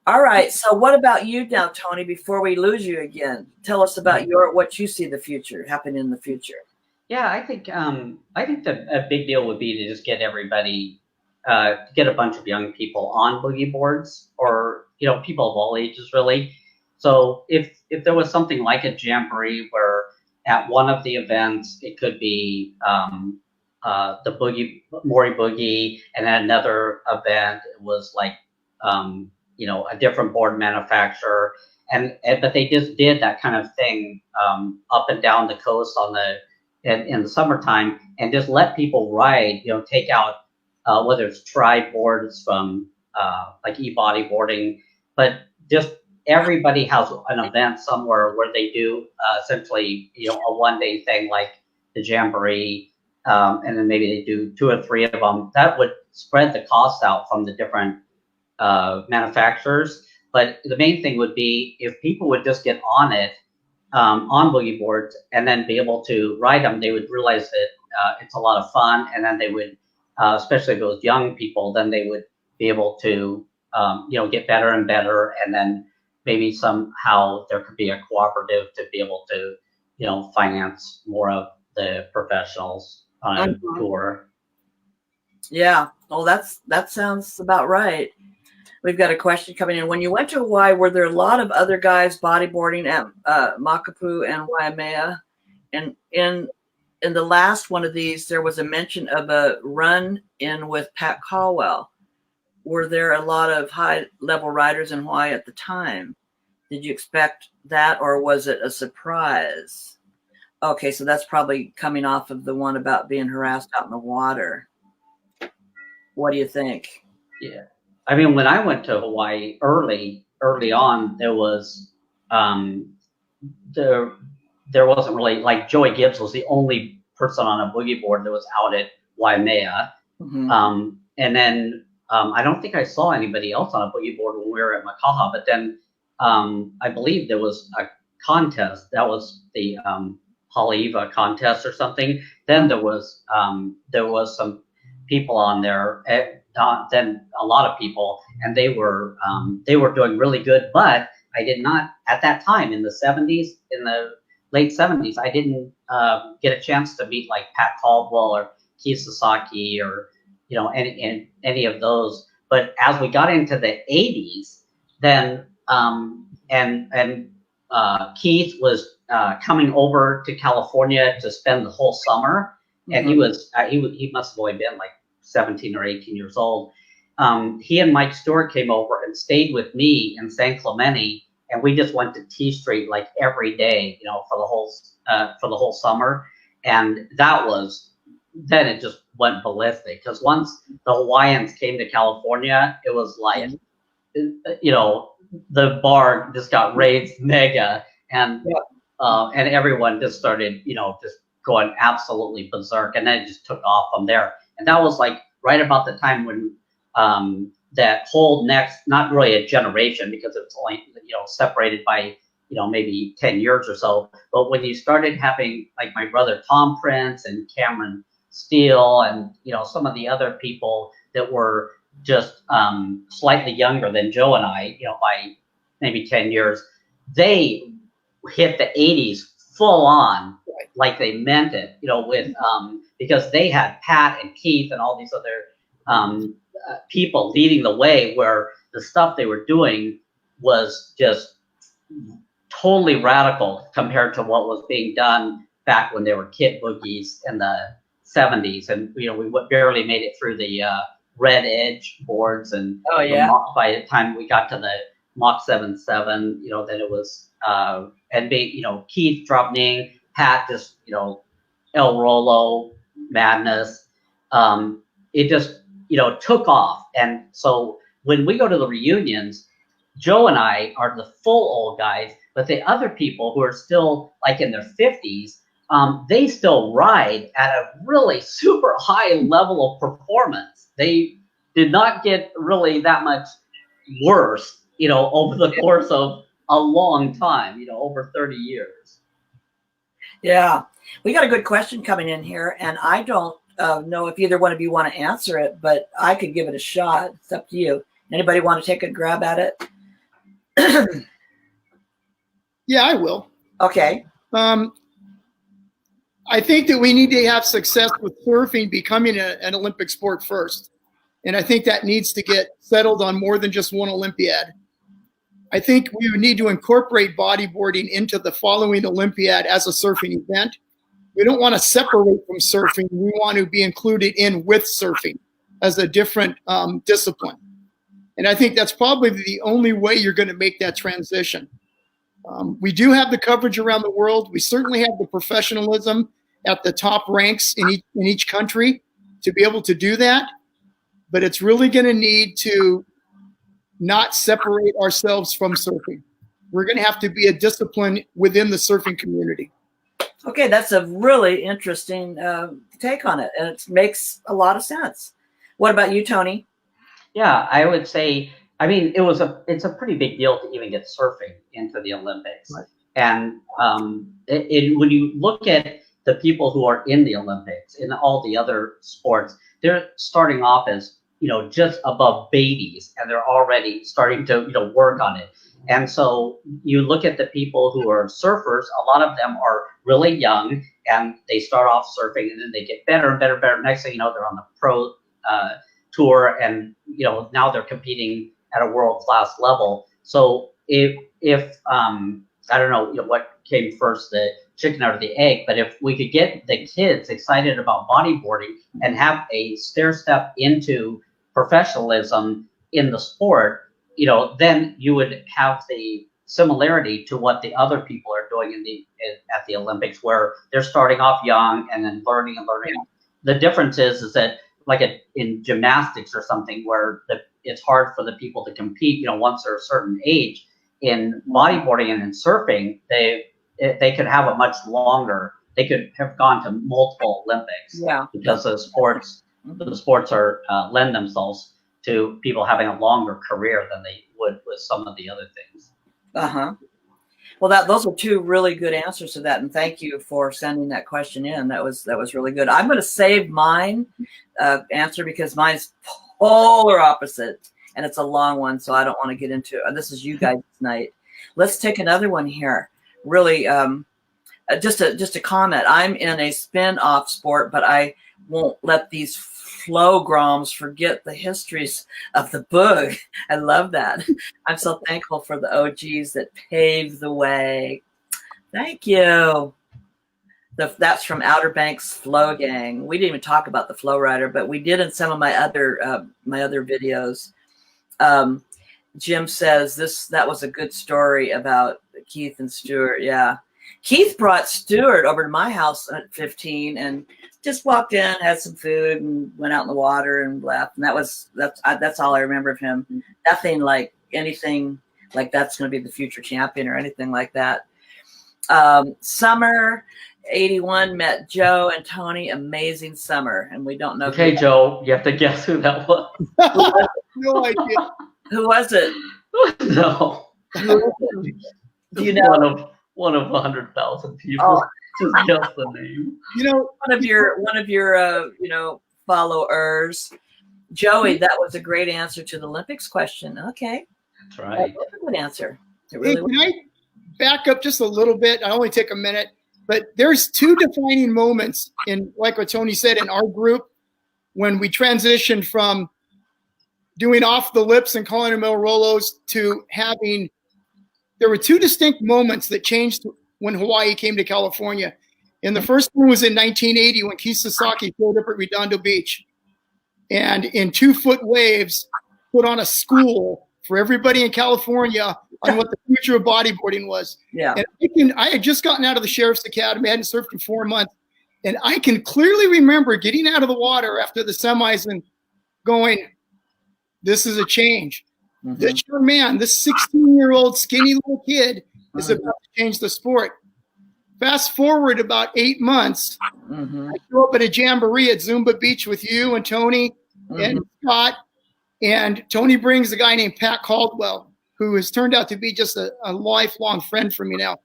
All right. So what about you now, Tony, before we lose you again? Tell us about what you see the future happening in the future. Yeah, I think that a big deal would be to just get everybody, get a bunch of young people on boogie boards, or, you know, people of all ages really. So if there was something like a jamboree where at one of the events it could be the Maury Boogie, and at another event it was like you know, a different board manufacturer, but they just did that kind of thing up and down the coast in the summertime, and just let people ride, you know, take out whether it's tri boards from like e-body boarding, but just everybody has an event somewhere where they do essentially, you know, a one-day thing like the jamboree, and then maybe they do 2 or 3 of them. That would spread the cost out from the different manufacturers. But the main thing would be if people would just get on it, on boogie boards, and then be able to ride them, they would realize that it's a lot of fun, and then they would, especially those young people, then they would be able to, you know, get better and better, and then maybe somehow there could be a cooperative to be able to, you know, finance more of the professionals on a tour. Yeah. Well, that sounds about right. We've got a question coming in. When you went to Hawaii, were there a lot of other guys bodyboarding at Makapu and Waimea? And in the last one of these, there was a mention of a run-in with Pat Caldwell. Were there a lot of high-level riders in Hawaii at the time? Did you expect that, or was it a surprise? Okay, so that's probably coming off of the one about being harassed out in the water. What do you think? Yeah. I mean, when I went to Hawaii early on, there was there wasn't really, like, Joey Gibbs was the only person on a boogie board that was out at Waimea. And then I don't think I saw anybody else on a boogie board when we were at Makaha, but then I believe there was a contest. That was the Haleiwa contest or something. Then there was some people on there, then a lot of people, and they were doing really good. But I did not, at that time in the 70s, in the late 70s, I didn't get a chance to meet like Pat Caldwell or Keith Sasaki or, you know, any of those. But as we got into the 80s, then Keith was coming over to California to spend the whole summer, and he must have only been like 17 or 18 years old. He and Mike Stewart came over and stayed with me in San Clemente, and we just went to T Street like every day, you know, for the whole summer. And then it just went ballistic, because once the Hawaiians came to California, it was like, you know, the bar just got raised mega, and everyone just started, you know, just going absolutely berserk, and then it just took off from there. And that was like right about the time when that whole next, not really a generation, because it was only, you know, separated by, you know, maybe 10 years or so. But when you started having like my brother Tom Prince and Cameron Steele and, you know, some of the other people that were just slightly younger than Joe and I, you know, by maybe 10 years, they hit the 80s full on, like they meant it, you know, with because they had Pat and Keith and all these other people leading the way, where the stuff they were doing was just totally radical compared to what was being done back when they were kit boogies in the 70s. And, you know, we barely made it through the red edge boards, and by the time we got to the Mach 77, then it was, Keith Drobning, Pat, just, El Rolo, Madness. It just, took off. And so when we go to the reunions, Joe and I are the full old guys, but the other people who are still like in their 50s, they still ride at a really super high level of performance. They did not get really that much worse, over the course of a long time, over 30 years. Yeah, we got a good question coming in here, and I don't know if either one of you want to answer it, but I could give it a shot. It's up to you. Anybody want to take a grab at it? Yeah, I will. Okay. I think that we need to have success with surfing becoming an Olympic sport first. And I think that needs to get settled on more than just one Olympiad. I think we would need to incorporate bodyboarding into the following Olympiad as a surfing event. We don't want to separate from surfing. We want to be included in with surfing as a different discipline. And I think that's probably the only way you're going to make that transition. We do have the coverage around the world. We certainly have the professionalism at the top ranks in each country to be able to do that. But it's really going to need to not separate ourselves from surfing. We're going to have to be a discipline within the surfing community. Okay, that's a really interesting take on it, and it makes a lot of sense. What about you, Tony? Yeah, I would say, it's a pretty big deal to even get surfing into the Olympics. Right. And when you look at the people who are in the Olympics, in all the other sports, they're starting off as, just above babies, and they're already starting to, work on it. And so you look at the people who are surfers, a lot of them are really young, and they start off surfing, and then they get better and better and better. Next thing you know, they're on the pro tour, and, now they're competing at a world-class level. So if I don't know what came first, the chicken or the egg, but if we could get the kids excited about bodyboarding and have a stair step into professionalism in the sport, then you would have the similarity to what the other people are doing at the Olympics, where they're starting off young and then learning and learning. The difference is that like in gymnastics or something, where it's hard for the people to compete, once they're a certain age. In bodyboarding and in surfing, they could have a much longer. They could have gone to multiple Olympics. Yeah. Because the sports are lend themselves to people having a longer career than they would with some of the other things. Well, those are two really good answers to that, and thank you for sending that question in. That was really good. I'm going to save mine answer because mine's polar opposite, and it's a long one, so I don't want to get into it. This is you guys tonight. Let's take another one here. Really, just a comment. I'm in a spin-off sport, but I won't let these flow-groms forget the histories of the boog. I love that. I'm so thankful for the OGs that paved the way. Thank you. That's from Outer Banks Flow Gang. We didn't even talk about the Flow Rider, but we did in some of my other videos. Jim says that was a good story about Keith and Stuart. Yeah. Keith brought Stuart over to my house at 15 and just walked in, had some food, and went out in the water and left. And that's all I remember of him. Nothing like anything like that's going to be the future champion or anything like that. Summer 81 met Joe and Tony. Amazing summer, and we don't know. Okay, Joe, you have to guess who that was. No idea. Who was it? No. Do you know? One of 100,000 people. Just guess the name. One of your followers. Joey, that was a great answer to the Olympics question. Okay. That's right. That's a good answer. Can I back up just a little bit? I only take a minute, but there's two defining moments in, like what Tony said, in our group when we transitioned from doing off the lips and calling them El Rolos to having. There were two distinct moments that changed when Hawaii came to California. And the first one was in 1980 when Keith Sasaki showed up at Redondo Beach. And in 2-foot waves, put on a school for everybody in California on what the future of bodyboarding was. Yeah. And I had just gotten out of the Sheriff's Academy. I hadn't surfed in 4 months. And I can clearly remember getting out of the water after the semis and going, this is a change. Mm-hmm. This young man, this 16-year-old skinny little kid is about to change the sport. Fast forward about 8 months, I show up at a jamboree at Zumba Beach with you and Tony and Scott. And Tony brings a guy named Pat Caldwell, who has turned out to be just a lifelong friend for me now.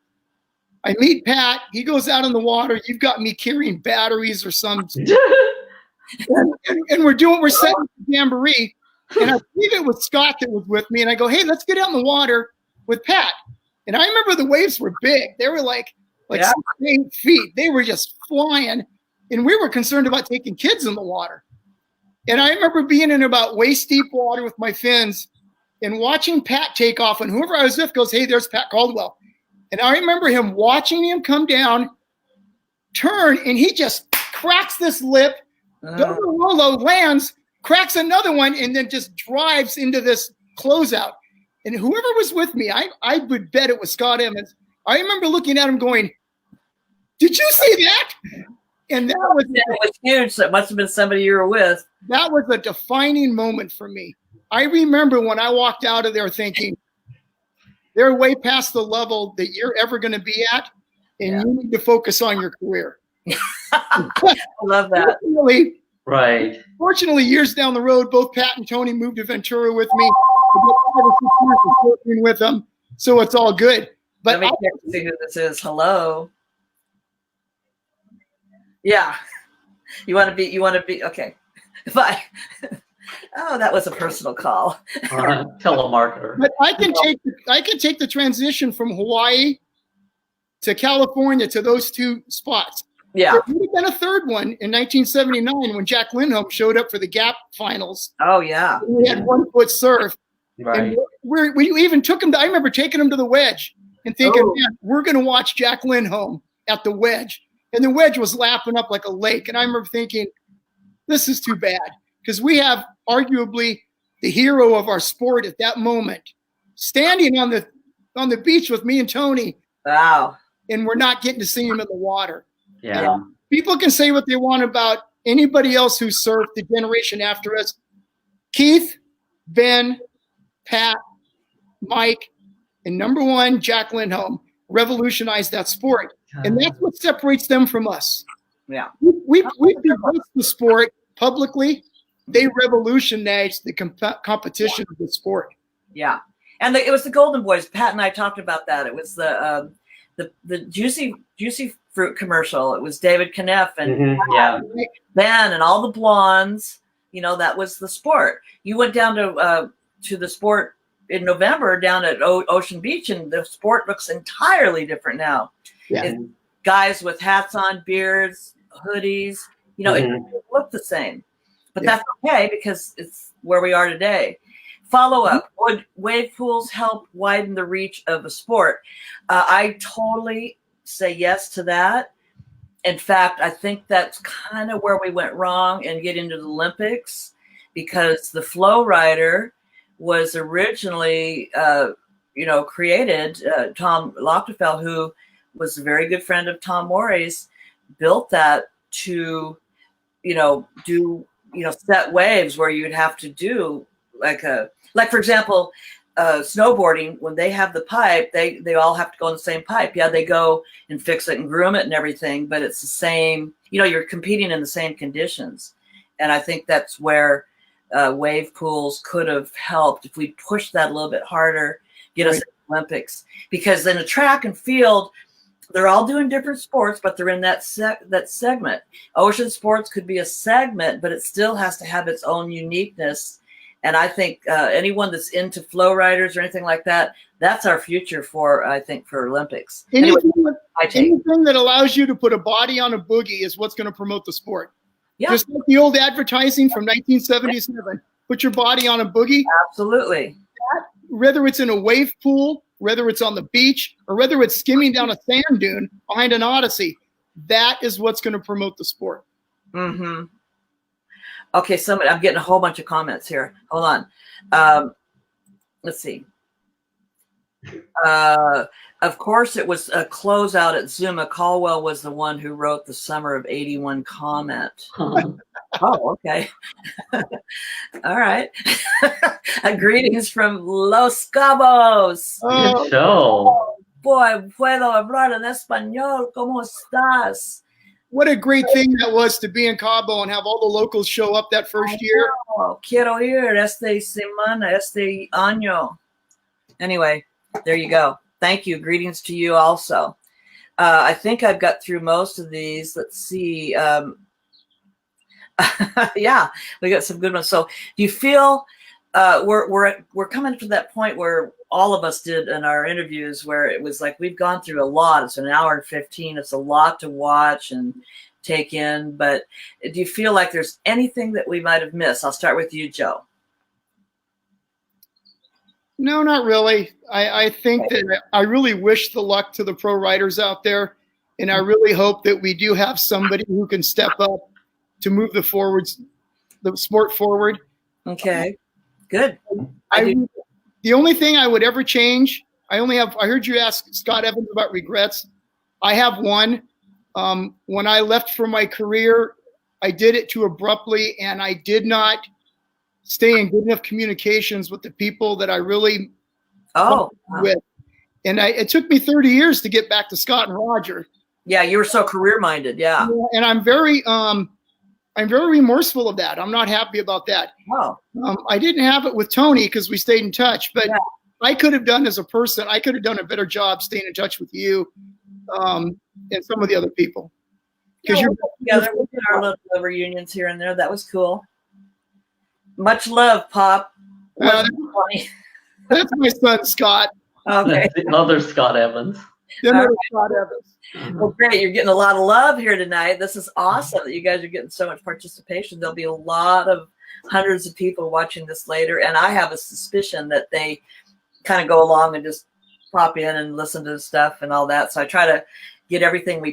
I meet Pat. He goes out in the water. You've got me carrying batteries or something. and we're setting up the jamboree. And I believe it was Scott that was with me. And I go, hey, let's get out in the water with Pat. And I remember the waves were big. They were like 6 to 8 feet. They were just flying. And we were concerned about taking kids in the water. And I remember being in about waist deep water with my fins and watching Pat take off. And whoever I was with goes, hey, there's Pat Caldwell. And I remember watching him come down, turn, and he just cracks this lip, goes to Rolo, lands, cracks another one, and then just drives into this closeout. And whoever was with me, I would bet it was Scott Evans. I remember looking at him going, did you see that? And that was huge. So it must have been somebody you were with. That was a defining moment for me. I remember when I walked out of there thinking, they're way past the level that you're ever going to be at, and you need to focus on your career. I love that. Fortunately, years down the road, both Pat and Tony moved to Ventura with me. I got 5 or 6 years of working with them, so it's all good. But let me check to see who this is. Hello. Yeah. You want to be okay. Bye. Oh, that was a personal call. Telemarketer. But I can take the transition from Hawaii to California to those 2 spots. Yeah. There would have been a third one in 1979 when Jack Lindholm showed up for the Gap finals. Oh, yeah. We had 1 foot surf. Right. And we even took him I remember taking him to the wedge and thinking, man, we're going to watch Jack Lindholm at the wedge. And the wedge was lapping up like a lake. And I remember thinking, this is too bad. Because we have arguably the hero of our sport at that moment standing on the beach with me and Tony. Wow. And we're not getting to see him in the water. Yeah. And people can say what they want about anybody else who surfed the generation after us. Keith, Ben, Pat, Mike, and number 1, Jack Lindholm revolutionized that sport. And that's what separates them from us. Yeah. We discussed the sport publicly. They revolutionized the competition of the sport. Yeah. And it was the Golden Boys. Pat and I talked about that. It was the juicy fruit commercial. It was David Kneff and Ben and all the blondes. You know, that was the sport. You went down to the sport in November down at Ocean Beach, and the sport looks entirely different now. Yeah. It's guys with hats on, beards, hoodies. You know, it doesn't look the same. But that's okay because it's where we are today. Follow up. Would wave pools help widen the reach of the sport? I totally say yes to that. In fact, I think that's kind of where we went wrong and get into the Olympics, because the flow rider was originally, created. Tom Lochtefeld, who was a very good friend of Tom Morey's, built that to, do set waves where you'd have to do like for example, snowboarding, when they have the pipe, they all have to go in the same pipe. Yeah, they go and fix it and groom it and everything, but it's the same, you're competing in the same conditions. And I think that's where wave pools could have helped if we pushed that a little bit harder, get us to the Olympics. Because in a track and field, they're all doing different sports, but they're in that segment. Ocean sports could be a segment, but it still has to have its own uniqueness. And I think anyone that's into flow riders or anything like that, that's our future for Olympics. Anything that allows you to put a body on a boogie is what's going to promote the sport. Yeah. Just like the old advertising from 1977. Put your body on a boogie. Absolutely. Whether it's in a wave pool, whether it's on the beach, or whether it's skimming down a sand dune behind an Odyssey, that is what's going to promote the sport. Mm-hmm. Okay, I'm getting a whole bunch of comments here. Hold on. let's see. Of course, it was a closeout at Zuma. Caldwell was the one who wrote the Summer of '81 comment. Oh, okay. All right. Greetings from Los Cabos. Oh, Good show. Boy, puedo hablar en español. ¿Cómo estás? what a great thing that was to be in Cabo and have all the locals show up that first year. Oh, quiero ir este semana, este año. Anyway, there you go. Thank you. Greetings to you also. I think I've got through most of these. Let's see. Yeah, we got some good ones. So do you feel we're coming to that point where all of us did in our interviews where it was like we've gone through a lot. It's an hour and 15. It's a lot to watch and take in. But do you feel like there's anything that we might have missed? I'll start with you, Joe. No, not really. I think that I really wish the luck to the pro riders out there. And I really hope that we do have somebody who can step up to move the sport forward. Okay, good. The only thing I would ever change, I heard you ask Scott Evans about regrets. I have one. When I left for my career, I did it too abruptly, and I did not stay in good enough communications with the people that I really with. And it took me 30 years to get back to Scott and Roger. Yeah, you were so career-minded, yeah. And I'm very remorseful of that. I'm not happy about that. Wow. I didn't have it with Tony because we stayed in touch, but I could have done as a person, I could have done a better job staying in touch with you and some of the other people. Because we did our little reunions here and there. That was cool. Much love, Pop. That's my son, Scott. Okay. That's the other Scott Evans. Scott Evans. Well, great. You're getting a lot of love here tonight. This is awesome that you guys are getting so much participation. There'll be a lot of hundreds of people watching this later. And I have a suspicion that they kind of go along and just pop in and listen to the stuff and all that. So I try to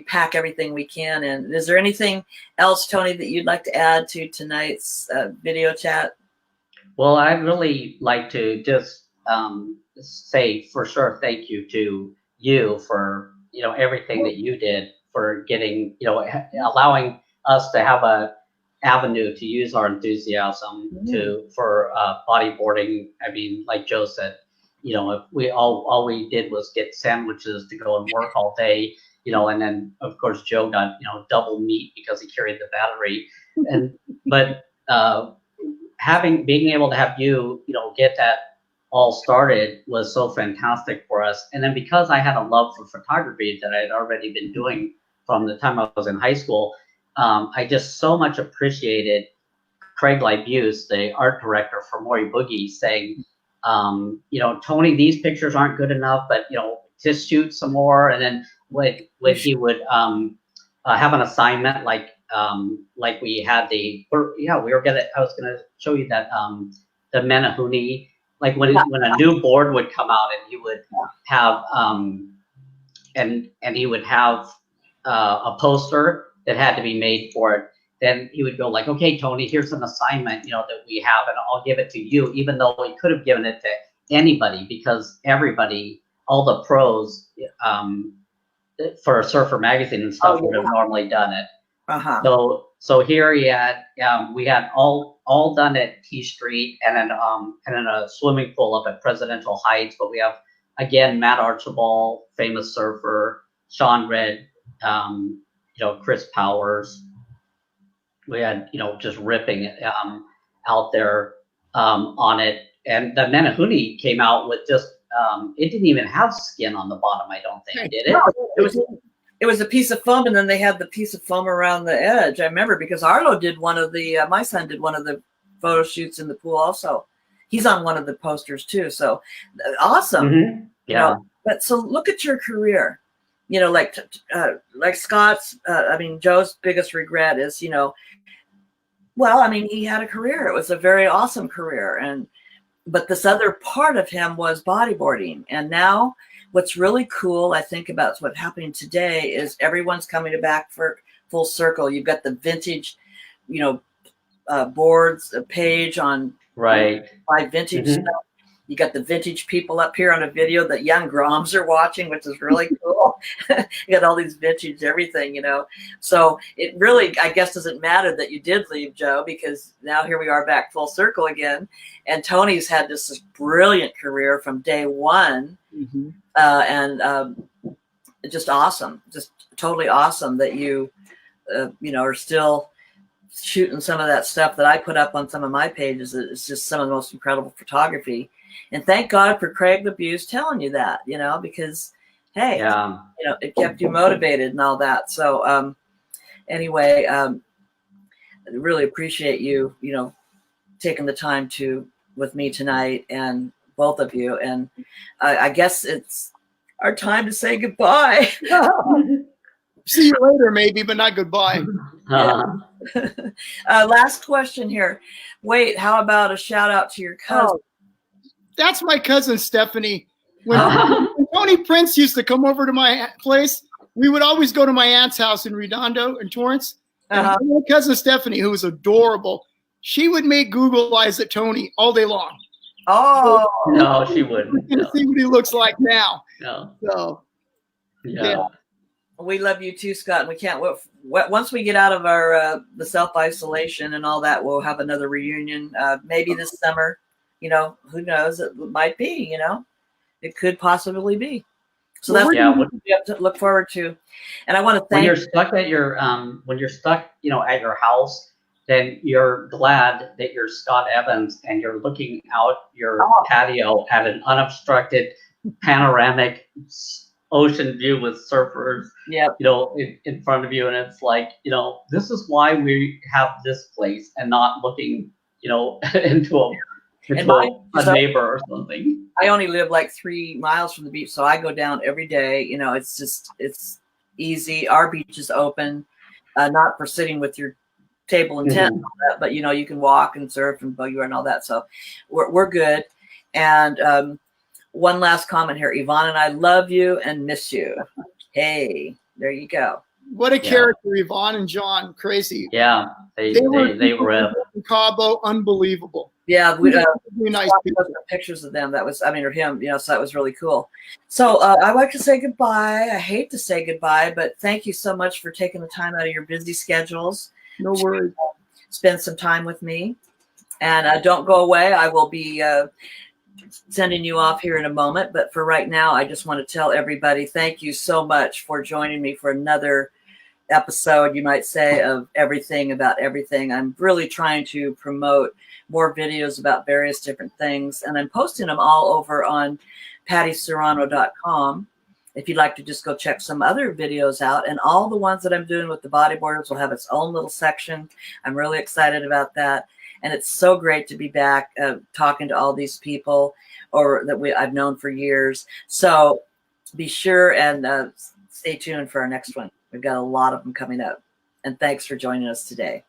pack everything we can in. Is there anything else, Tony, that you'd like to add to tonight's video chat? Well, I'd really like to just say for sure thank you to you for everything that you did for getting allowing us to have a avenue to use our enthusiasm for bodyboarding. I mean, like Joe said, if we all we did was get sandwiches to go and work all day, and then of course Joe got double meat because he carried the battery, but being able to have you get that all started was so fantastic for us. And then because I had a love for photography that I had already been doing from the time I was in high school, I just so much appreciated Craig Libuse, the art director for Maury Boogie, saying, Tony, these pictures aren't good enough, but just shoot some more. And then when he would have an assignment like we had I was gonna show you that the Menahuni. Like when a new board would come out and he would have and he would have a poster that had to be made for it, then he would go like, okay, Tony, here's an assignment that we have, and I'll give it to you, even though he could have given it to anybody, because everybody, all the pros for Surfer Magazine and stuff would have normally done it. So here we had all done at T Street and then a swimming pool up at Presidential Heights. But we have again Matt Archibald, famous surfer, Sean Red, Chris Powers. We had just ripping it out there on it, and the Menahuni came out with just it didn't even have skin on the bottom. I don't think did it. No, it was a piece of foam, and then they had the piece of foam around the edge. I remember because Arlo did one of the, my son did one of the photo shoots in the pool also. He's on one of the posters too. So awesome. Mm-hmm. Yeah. But so look at your career, like Scott's, Joe's biggest regret is, he had a career. It was a very awesome career. But this other part of him was bodyboarding. And now, what's really cool, I think, about what's happening today is everyone's coming back for full circle. You've got the vintage, boards, a page on by vintage stuff. You got the vintage people up here on a video that young Groms are watching, which is really cool. You got all these vintage everything, you know. So it really, I guess, doesn't matter that you did leave, Joe, because now here we are back full circle again. And Tony's had this brilliant career from day one. Mm-hmm. And just awesome, just totally awesome that you, you know, are still shooting some of that stuff that I put up on some of my pages. It's just some of the most incredible photography. And thank God for Craig Labuse telling you that, you know, because, hey, you know, it kept you motivated and all that. So anyway, I really appreciate you, you know, taking the time with me tonight, and both of you. And I guess it's our time to say goodbye. See you later, maybe, but not goodbye. Last question here. Wait, how about a shout out to your cousin? Oh, that's my cousin Stephanie. When Tony Prince used to come over to my place, we would always go to my aunt's house in Redondo and Torrance. And my cousin Stephanie, who was adorable, she would make Google eyes at Tony all day long. Oh, no, she wouldn't. You can see what he looks like now. No. So, Yeah. we love you too, Scott. And we can't wait. Once we get out of our the self-isolation and all that, we'll have another reunion, maybe this summer. You know, who knows? It might be, you know, it could possibly be. So that's what we have to look forward to. And I want to thank. When you're stuck at your you know, at your house, then you're glad that you're Scott Evans and you're looking out your patio at an unobstructed panoramic ocean view with surfers, you know, in front of you. And it's like, you know, this is why we have this place and not looking, you know, into a neighbor or something. I only live like 3 miles from the beach, so I go down every day. You know, it's easy. Our beach is open, not for sitting with your table and tent, and all that, but you know, you can walk and surf and boogie and all that. So we're good. And one last comment here. Yvonne and I love you and miss you. Hey, there you go. What a character, Yvonne and John. Crazy. Yeah, they were in Cabo, unbelievable. Yeah, we really nice pictures of them. That was, I mean, or him, you know, so that was really cool. So I'd like to say goodbye. I hate to say goodbye, but thank you so much for taking the time out of your busy schedules. No worries. Spend some time with me. And don't go away. I will be sending you off here in a moment. But for right now, I just want to tell everybody, thank you so much for joining me for another episode, you might say, of Everything About Everything. I'm really trying to promote more videos about various different things. And I'm posting them all over on pattyserrano.com. If you'd like to just go check some other videos out, and all the ones that I'm doing with the bodyboarders will have its own little section. I'm really excited about that. And it's so great to be back talking to all these people I've known for years. So be sure and stay tuned for our next one. We've got a lot of them coming up. And thanks for joining us today.